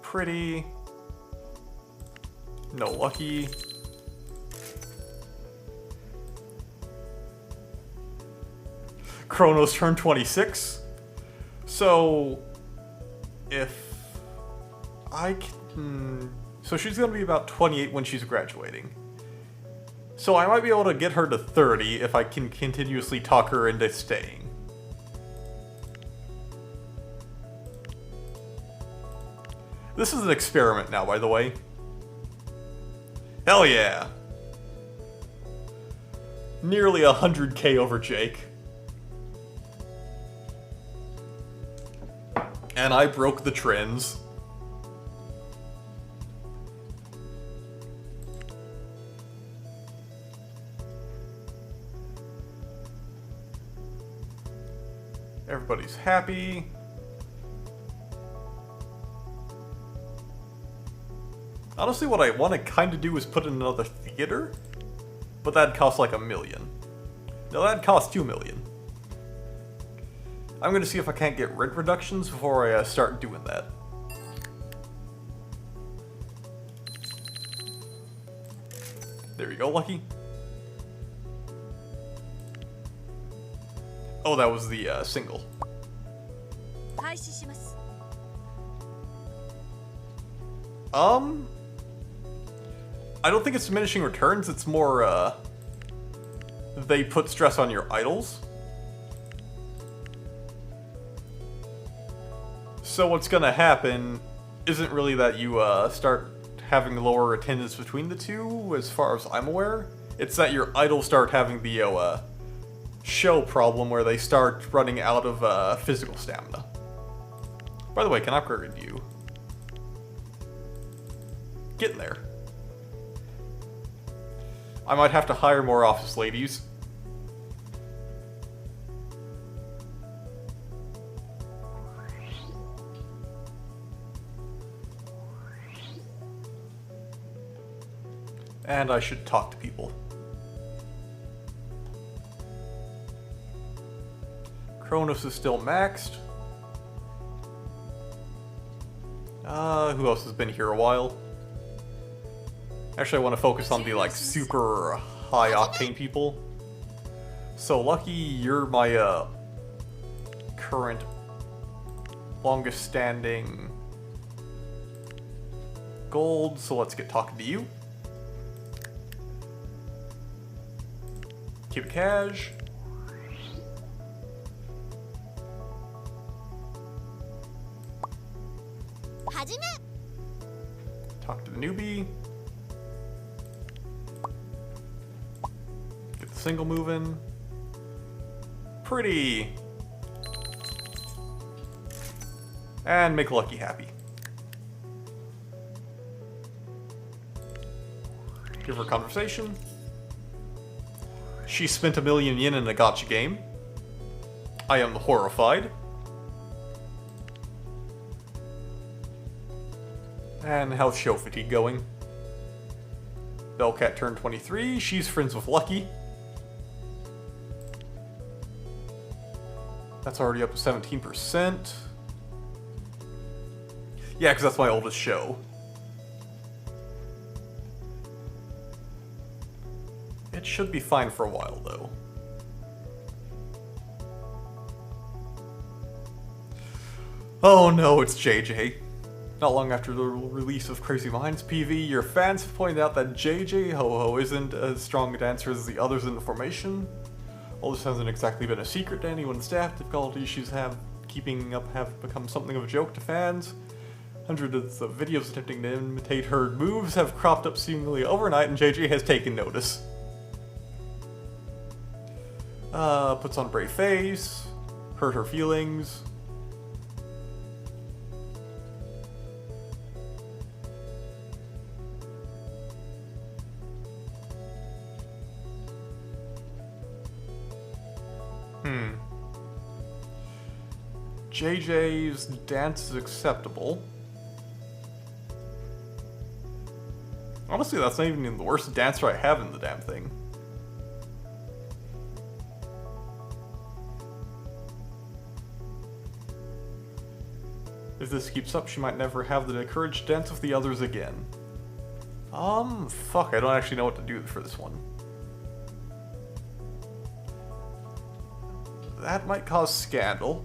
Pretty. No lucky. Chronos turned 26. So, if I can... So she's going to be about 28 when she's graduating. So I might be able to get her to 30 if I can continuously talk her into staying. This is an experiment now, by the way. Hell yeah! Nearly 100k over Jake. And I broke the trends. Everybody's happy. Honestly, what I want to kind of do is put in another theater, but that'd cost like $1 million. No, that'd cost $2 million. I'm going to see if I can't get rent reductions before I start doing that. There you go, Lucky. Oh, that was the single. I don't think it's diminishing returns, it's more, they put stress on your idols. So what's gonna happen isn't really that you, start having lower attendance between the two, as far as I'm aware. It's that your idols start having the, show problem where they start running out of, physical stamina. By the way, can I upgrade you? Getting there. I might have to hire more office ladies. And I should talk to people. Kronos is still maxed. Who else has been here a while? Actually, I want to focus on the, like, super high-octane people. So, Lucky, you're my, current longest-standing gold, so let's get talking to you. Keep it cash. Talk to the newbie. Get the single moving. Pretty. And make Lucky happy. Give her conversation. She spent 1 million yen in a gacha game. I am horrified. And how's show fatigue going? Bellcat turned 23. She's friends with Lucky. That's already up to 17%. Yeah, because that's my oldest show. It should be fine for a while, though. Oh no, it's JJ. Not long after the release of Crazy Minds PV, your fans have pointed out that JJ Ho-Ho isn't as strong a dancer as the others in the formation. While this hasn't exactly been a secret to anyone, staff difficulty issues have become something of a joke to fans. Hundreds of videos attempting to imitate her moves have cropped up seemingly overnight, and JJ has taken notice. Puts on a brave face, hurt her feelings. JJ's dance is acceptable. Honestly, that's not even the worst dancer I have in the damn thing. If this keeps up, she might never have the courage to dance with the others again. Fuck, I don't actually know what to do for this one. That might cause scandal.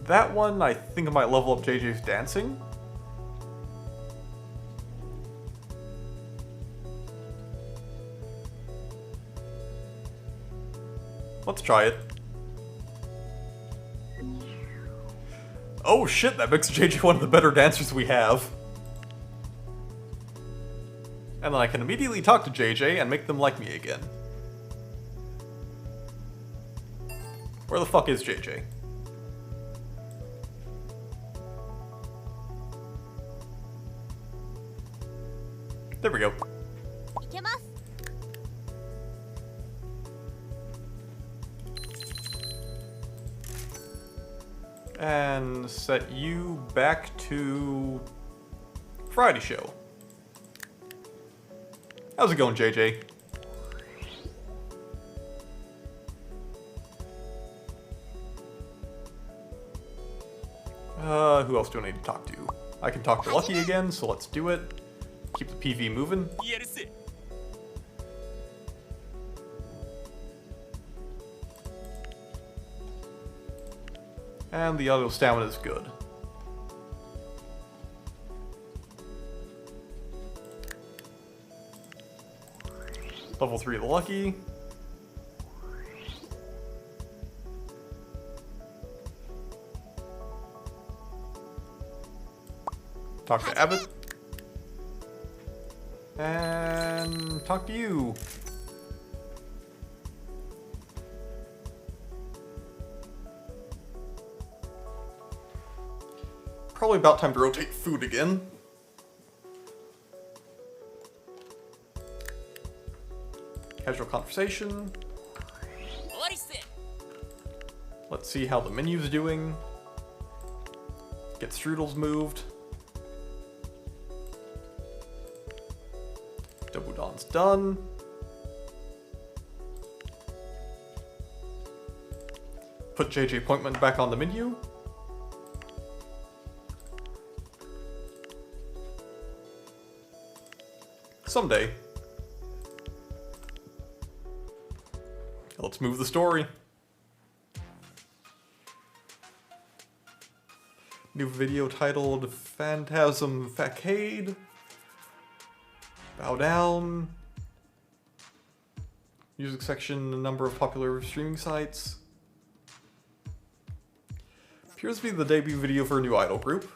That one, I think I might level up JJ's dancing. Let's try it. Oh shit, that makes JJ one of the better dancers we have. And then I can immediately talk to JJ and make them like me again. Where the fuck is JJ? There we go. いけます。 And set you back to Friday show. How's it going, JJ? Who else do I need to talk to? I can talk to Lucky again, so let's do it. Keep the PV moving. And the auto stamina is good. Level 3 the Lucky. Talk to Abbott. And talk to you. Probably about time to rotate food again. Casual conversation. Let's see how the menu's doing. Get strudels moved. Dobudon's done. Put JJ appointment back on the menu. Someday. Let's move the story. New video titled Phantasm Facade. Bow down. Music section, a number of popular streaming sites. Appears to be the debut video for a new idol group.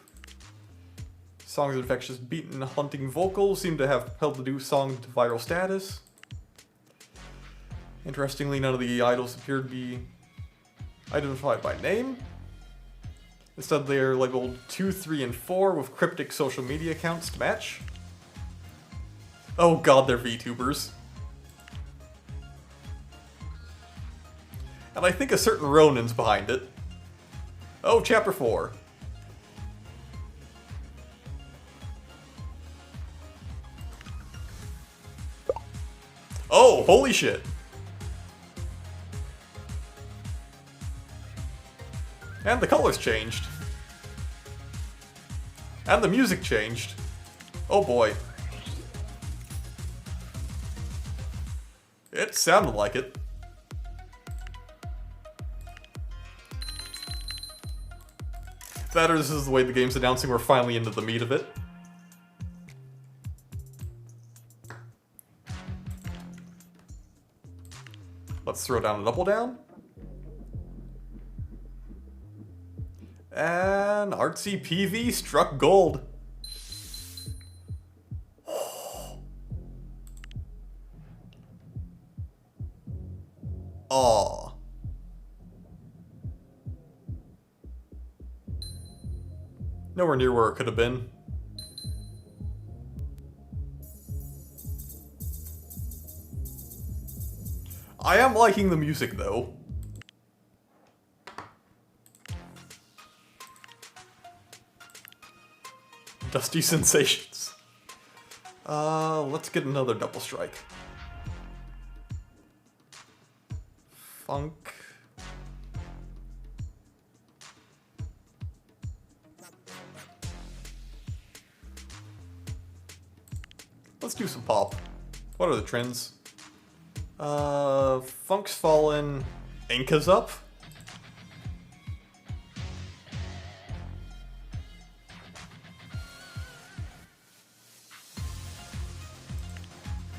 Song's infectious beat and haunting vocals seem to have propelled the new song to viral status. Interestingly, none of the idols appear to be identified by name. Instead, they are labeled 2, 3, and 4 with cryptic social media accounts to match. Oh god, they're VTubers. And I think a certain Ronin's behind it. Oh, chapter 4. Oh, holy shit. And the colors changed. And the music changed. Oh boy. It sounded like it. That or this is the way the game's announcing we're finally into the meat of it. Let's throw down a double down. And Artsy PV struck gold. Aw. Nowhere near where it could have been. I am liking the music though. Dusty sensations. Let's get another double strike. Funk. Let's do some pop. What are the trends? Funk's fallen. Inca's up.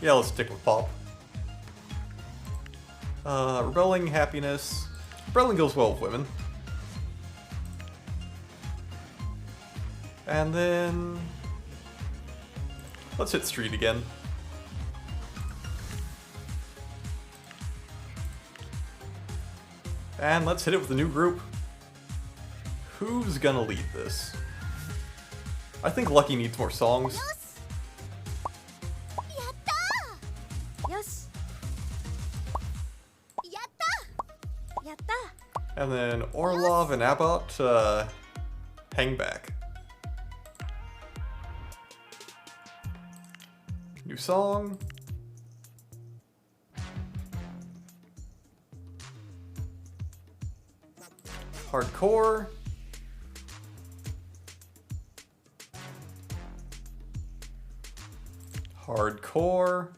Yeah, let's stick with pop. Rebelling, happiness. Rebelling goes well with women. And then... let's hit street again. And let's hit it with a new group. Who's gonna lead this? I think Lucky needs more songs. よしやったーよしやったやった And then Orlov and Abbott, hang back. New song. Hardcore. Hardcore.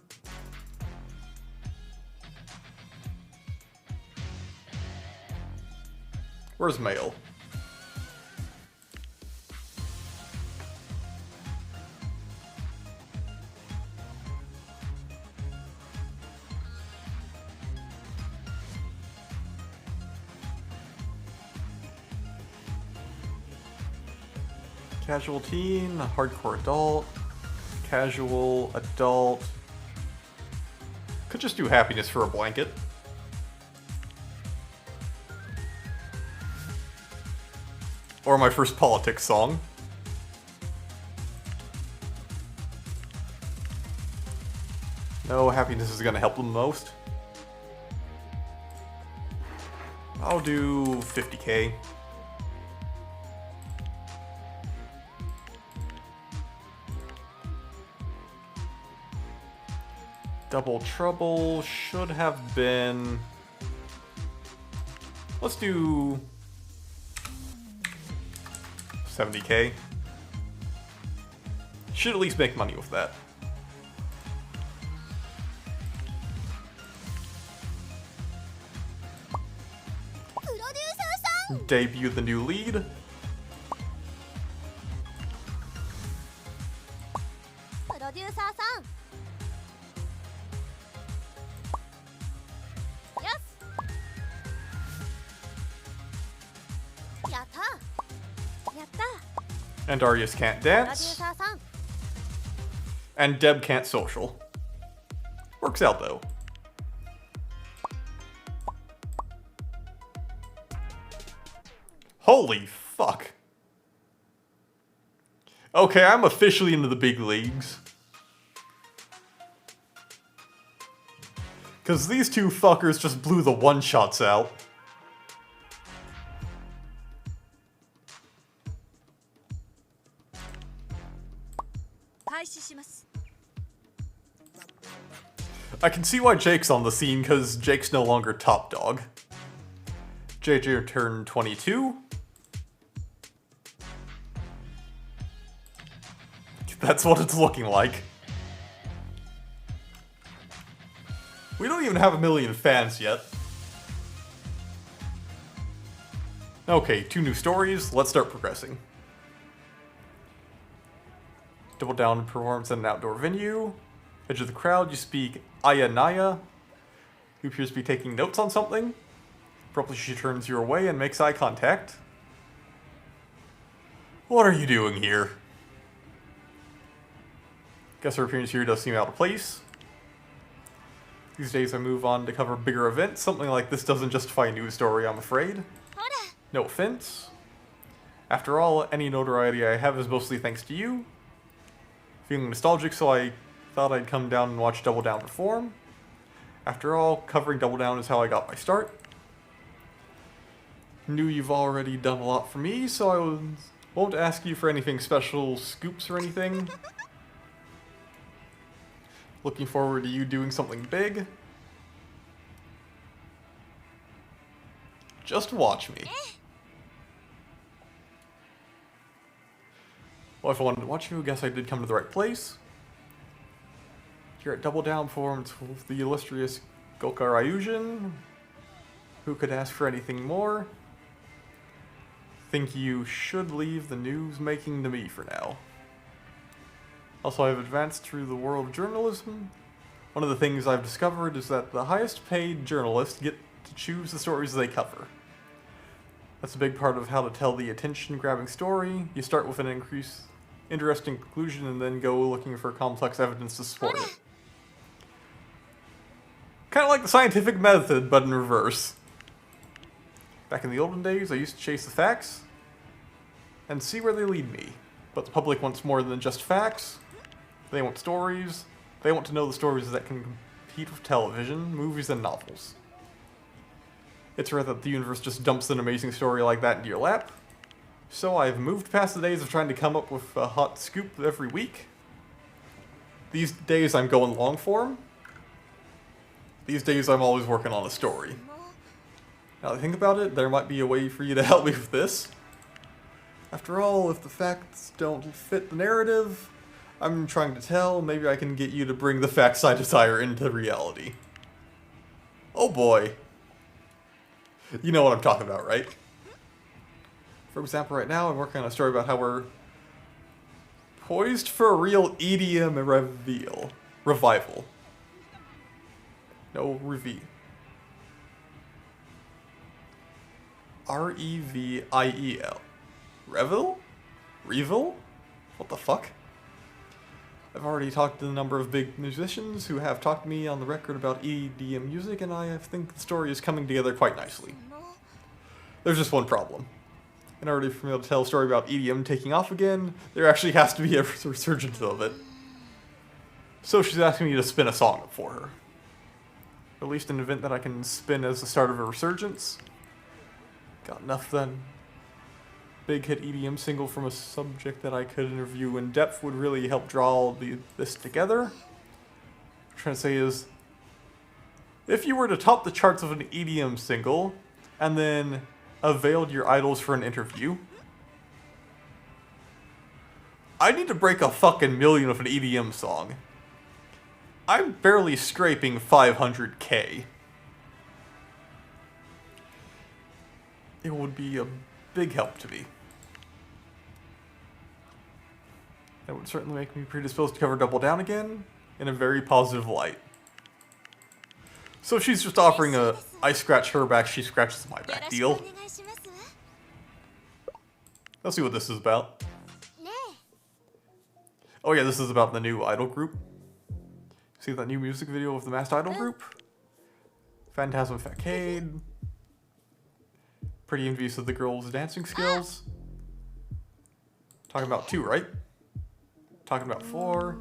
Where's Mail? Casual teen, hardcore adult, casual adult. Could just do happiness for a blanket. Or my first politics song. No, happiness is gonna help them most. I'll do 50k. Double Trouble should have been... let's do 70k. Should at least make money with that. Debut the new lead. And Darius can't dance. And Deb can't social. Works out though. Holy fuck. Okay, I'm officially into the big leagues. Cause these two fuckers just blew the one-shots out. I can see why Jake's on the scene, cause Jake's no longer top dog. JJ turned 22. That's what it's looking like. We don't even have 1 million fans yet. Okay, 2 new stories. Let's start progressing. Double Down performs at an outdoor venue. Edge of the crowd, you speak Aya Naya, who appears to be taking notes on something. Abruptly she turns your way and makes eye contact. What are you doing here? Guess her appearance here does seem out of place. These days I move on to cover bigger events. Something like this doesn't justify a news story, I'm afraid. No offense. After all, any notoriety I have is mostly thanks to you. Feeling nostalgic, so I thought I'd come down and watch Double Down perform. After all, covering Double Down is how I got my start. Knew you've already done a lot for me, so I won't ask you for anything special, scoops or anything. Looking forward to you doing something big. Just watch me. Well, if I wanted to watch you, I guess I did come to the right place. Here at Double Down forums with the illustrious Gokar Ryujin. Who could ask for anything more? Think you should leave the news making to me for now. Also, I've advanced through the world of journalism. One of the things I've discovered is that the highest paid journalists get to choose the stories they cover. That's a big part of how to tell the attention-grabbing story. You start with an interesting conclusion and then go looking for complex evidence to support it. Kind of like the scientific method, but in reverse. Back in the olden days, I used to chase the facts and see where they lead me. But the public wants more than just facts. They want stories. They want to know the stories that can compete with television, movies, and novels. It's rare that the universe just dumps an amazing story like that into your lap. So I've moved past the days of trying to come up with a hot scoop every week. These days I'm going long form. These days I'm always working on a story. Now that I think about it, there might be a way for you to help me with this. After all, if the facts don't fit the narrative I'm trying to tell, maybe I can get you to bring the facts I desire into reality. Oh boy. You know what I'm talking about, right? For example, right now I'm working on a story about how we're poised for a real EDM revival. No, reveal. R-E-V-I-E-L. Revel? Revel? What the fuck? I've already talked to a number of big musicians who have talked to me on the record about EDM music, and I think the story is coming together quite nicely. There's just one problem. In order for me to tell a story about EDM taking off again, there actually has to be a resurgence of it. So she's asking me to spin a song up for her. Or at least an event that I can spin as the start of a resurgence. Got enough then. Big hit EDM single from a subject that I could interview in depth would really help draw all this together. What I'm trying to say is, if you were to top the charts of an EDM single, and then availed your idols for an interview, I need to break a fucking million with an EDM song. I'm barely scraping 500k. It would be a big help to me. That would certainly make me predisposed to cover Double Down again in a very positive light. So if she's just offering a I scratch her back, she scratches my back deal. Let's see what this is about. Oh yeah, this is about the new idol group. See that new music video of the Masked Idol group? Phantasm Facade. Pretty envious of the girls' dancing skills. Talking about 2, right? Talking about 4.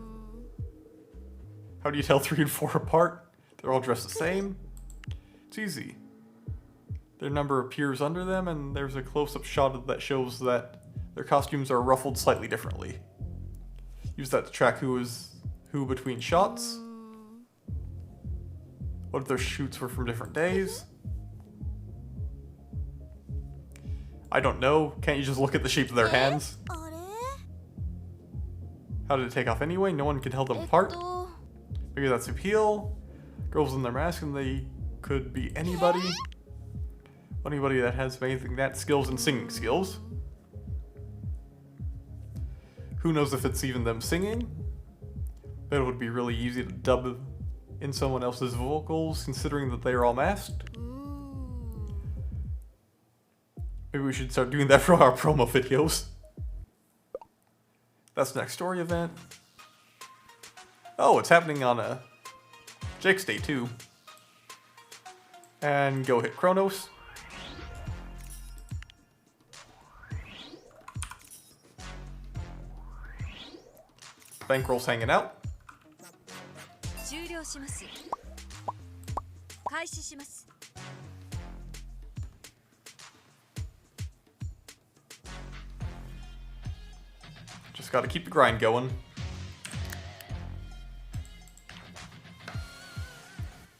How do you tell 3 and 4 apart? They're all dressed the same. It's easy. Their number appears under them, and there's a close-up shot that shows that their costumes are ruffled slightly differently. Use that to track who is who between shots. What if their shoots were from different days? I don't know. Can't you just look at the shape of their hands? How did it take off anyway? No one can tell them apart. Maybe that's appeal. Girls in their mask, and they could be anybody. Anybody that has anything that skills and singing skills. Who knows if it's even them singing? But it would be really easy to dub in someone else's vocals, considering that they are all masked. Maybe we should start doing that for our promo videos. That's the next story event. Oh, it's happening on a Jake's Day too. And go hit Kronos. Bankroll's hanging out. Just gotta keep the grind going.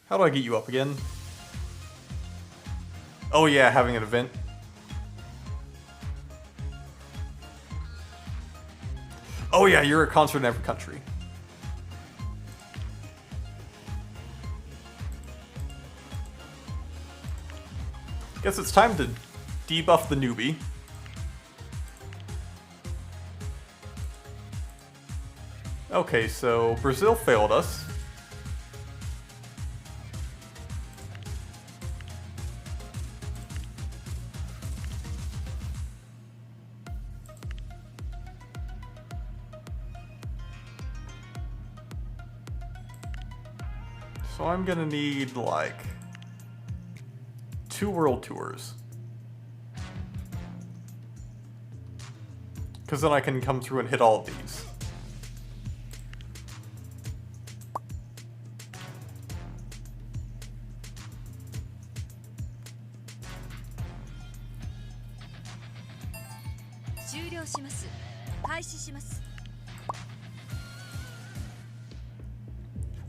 How do I get you up again? Oh yeah, having an event. Oh yeah, you're a concert in every country. Guess it's time to debuff the newbie. Okay, so Brazil failed us. So I'm gonna need, like, 2 world tours. Because then I can come through and hit all of these.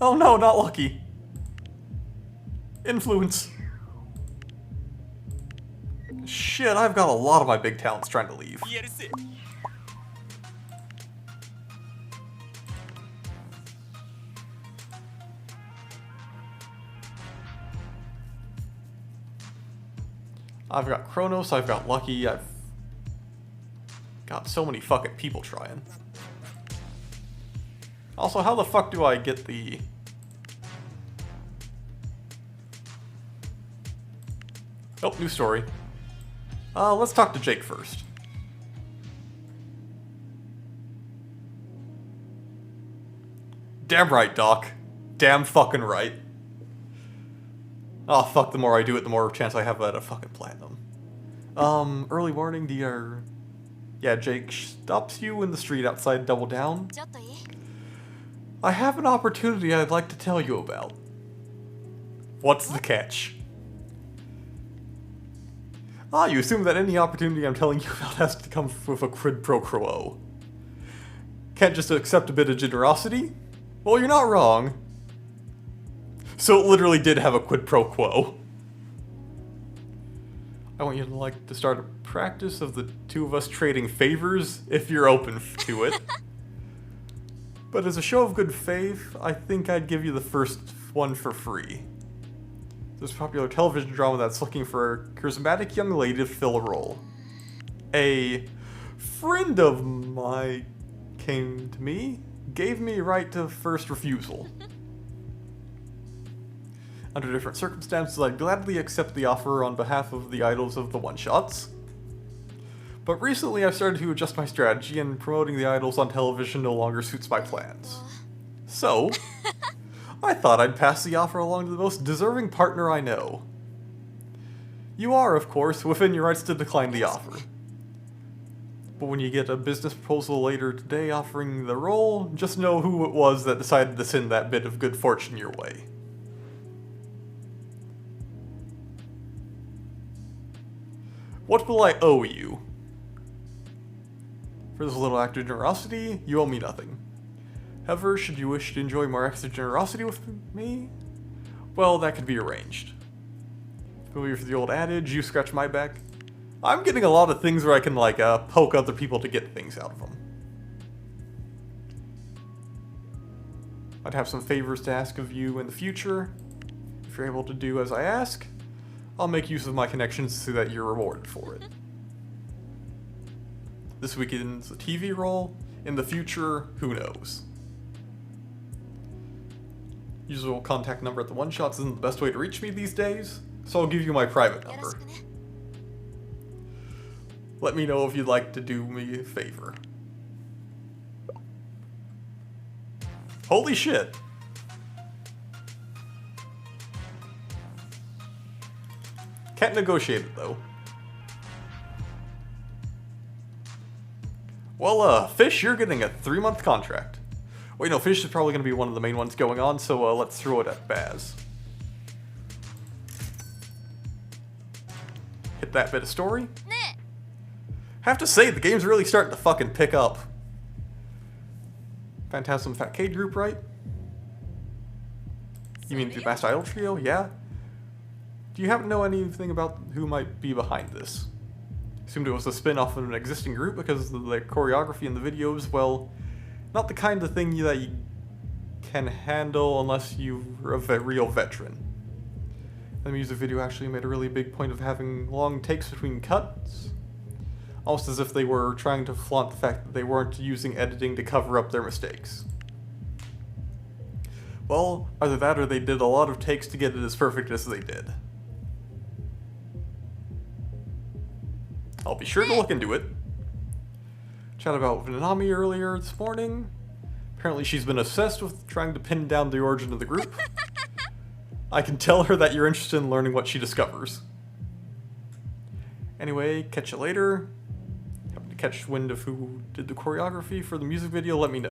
Oh no, not lucky. Influence. Shit, I've got a lot of my big talents trying to leave. I've got Kronos, I've got Lucky, I've got so many fucking people trying. Also, how the fuck do I get the... Oh, new story. Let's talk to Jake first. Damn right, Doc. Damn fucking right. Oh, fuck, the more I do it, the more chance I have at a fucking platinum. Early warning, dear... Yeah, Jake stops you in the street outside Double Down. I have an opportunity I'd like to tell you about. What's the catch? Ah, you assume that any opportunity I'm telling you about has to come with a quid pro quo. Can't just accept a bit of generosity? Well, you're not wrong. So it literally did have a quid pro quo. I want you to start a practice of the two of us trading favors, if you're open to it. But as a show of good faith, I think I'd give you the first one for free. There's a popular television drama that's looking for a charismatic young lady to fill a role. A friend of mine came to me, gave me right to first refusal. Under different circumstances, I'd gladly accept the offer on behalf of the idols of the one-shots. But recently I've started to adjust my strategy, and promoting the idols on television no longer suits my plans. So, I thought I'd pass the offer along to the most deserving partner I know. You are, of course, within your rights to decline the offer. But when you get a business proposal later today offering the role, just know who it was that decided to send that bit of good fortune your way. What will I owe you? For this little act of generosity, you owe me nothing. However, should you wish to enjoy more acts of generosity with me, well, that could be arranged. Familiar with the old adage, you scratch my back? I'm getting a lot of things where I can, like, poke other people to get things out of them. I'd have some favors to ask of you in the future. If you're able to do as I ask, I'll make use of my connections so that you're rewarded for it. This weekend's a TV role. In the future, who knows? Usual contact number at the one-shots isn't the best way to reach me these days, so I'll give you my private number. Let me know if you'd like to do me a favor. Holy shit! Can't negotiate it, though. Well, Fish, you're getting a 3-month contract. Wait, no, Fish is probably going to be one of the main ones going on, so let's throw it at Baz. Hit that bit of story. Have to say, the game's really starting to fucking pick up. Phantasm Fat K group, right? You mean the Master Idol Trio? Yeah? Do you happen to know anything about who might be behind this? Assumed it was a spin-off of an existing group because the choreography in the videos, well, not the kind of thing that you can handle unless you're a real veteran. The music video actually made a really big point of having long takes between cuts, almost as if they were trying to flaunt the fact that they weren't using editing to cover up their mistakes. Well, either that or they did a lot of takes to get it as perfect as they did. I'll be sure to look into it. Chat about Nanami earlier this morning. Apparently she's been obsessed with trying to pin down the origin of the group. I can tell her that you're interested in learning what she discovers. Anyway, catch you later. Happen to catch wind of who did the choreography for the music video, let me know.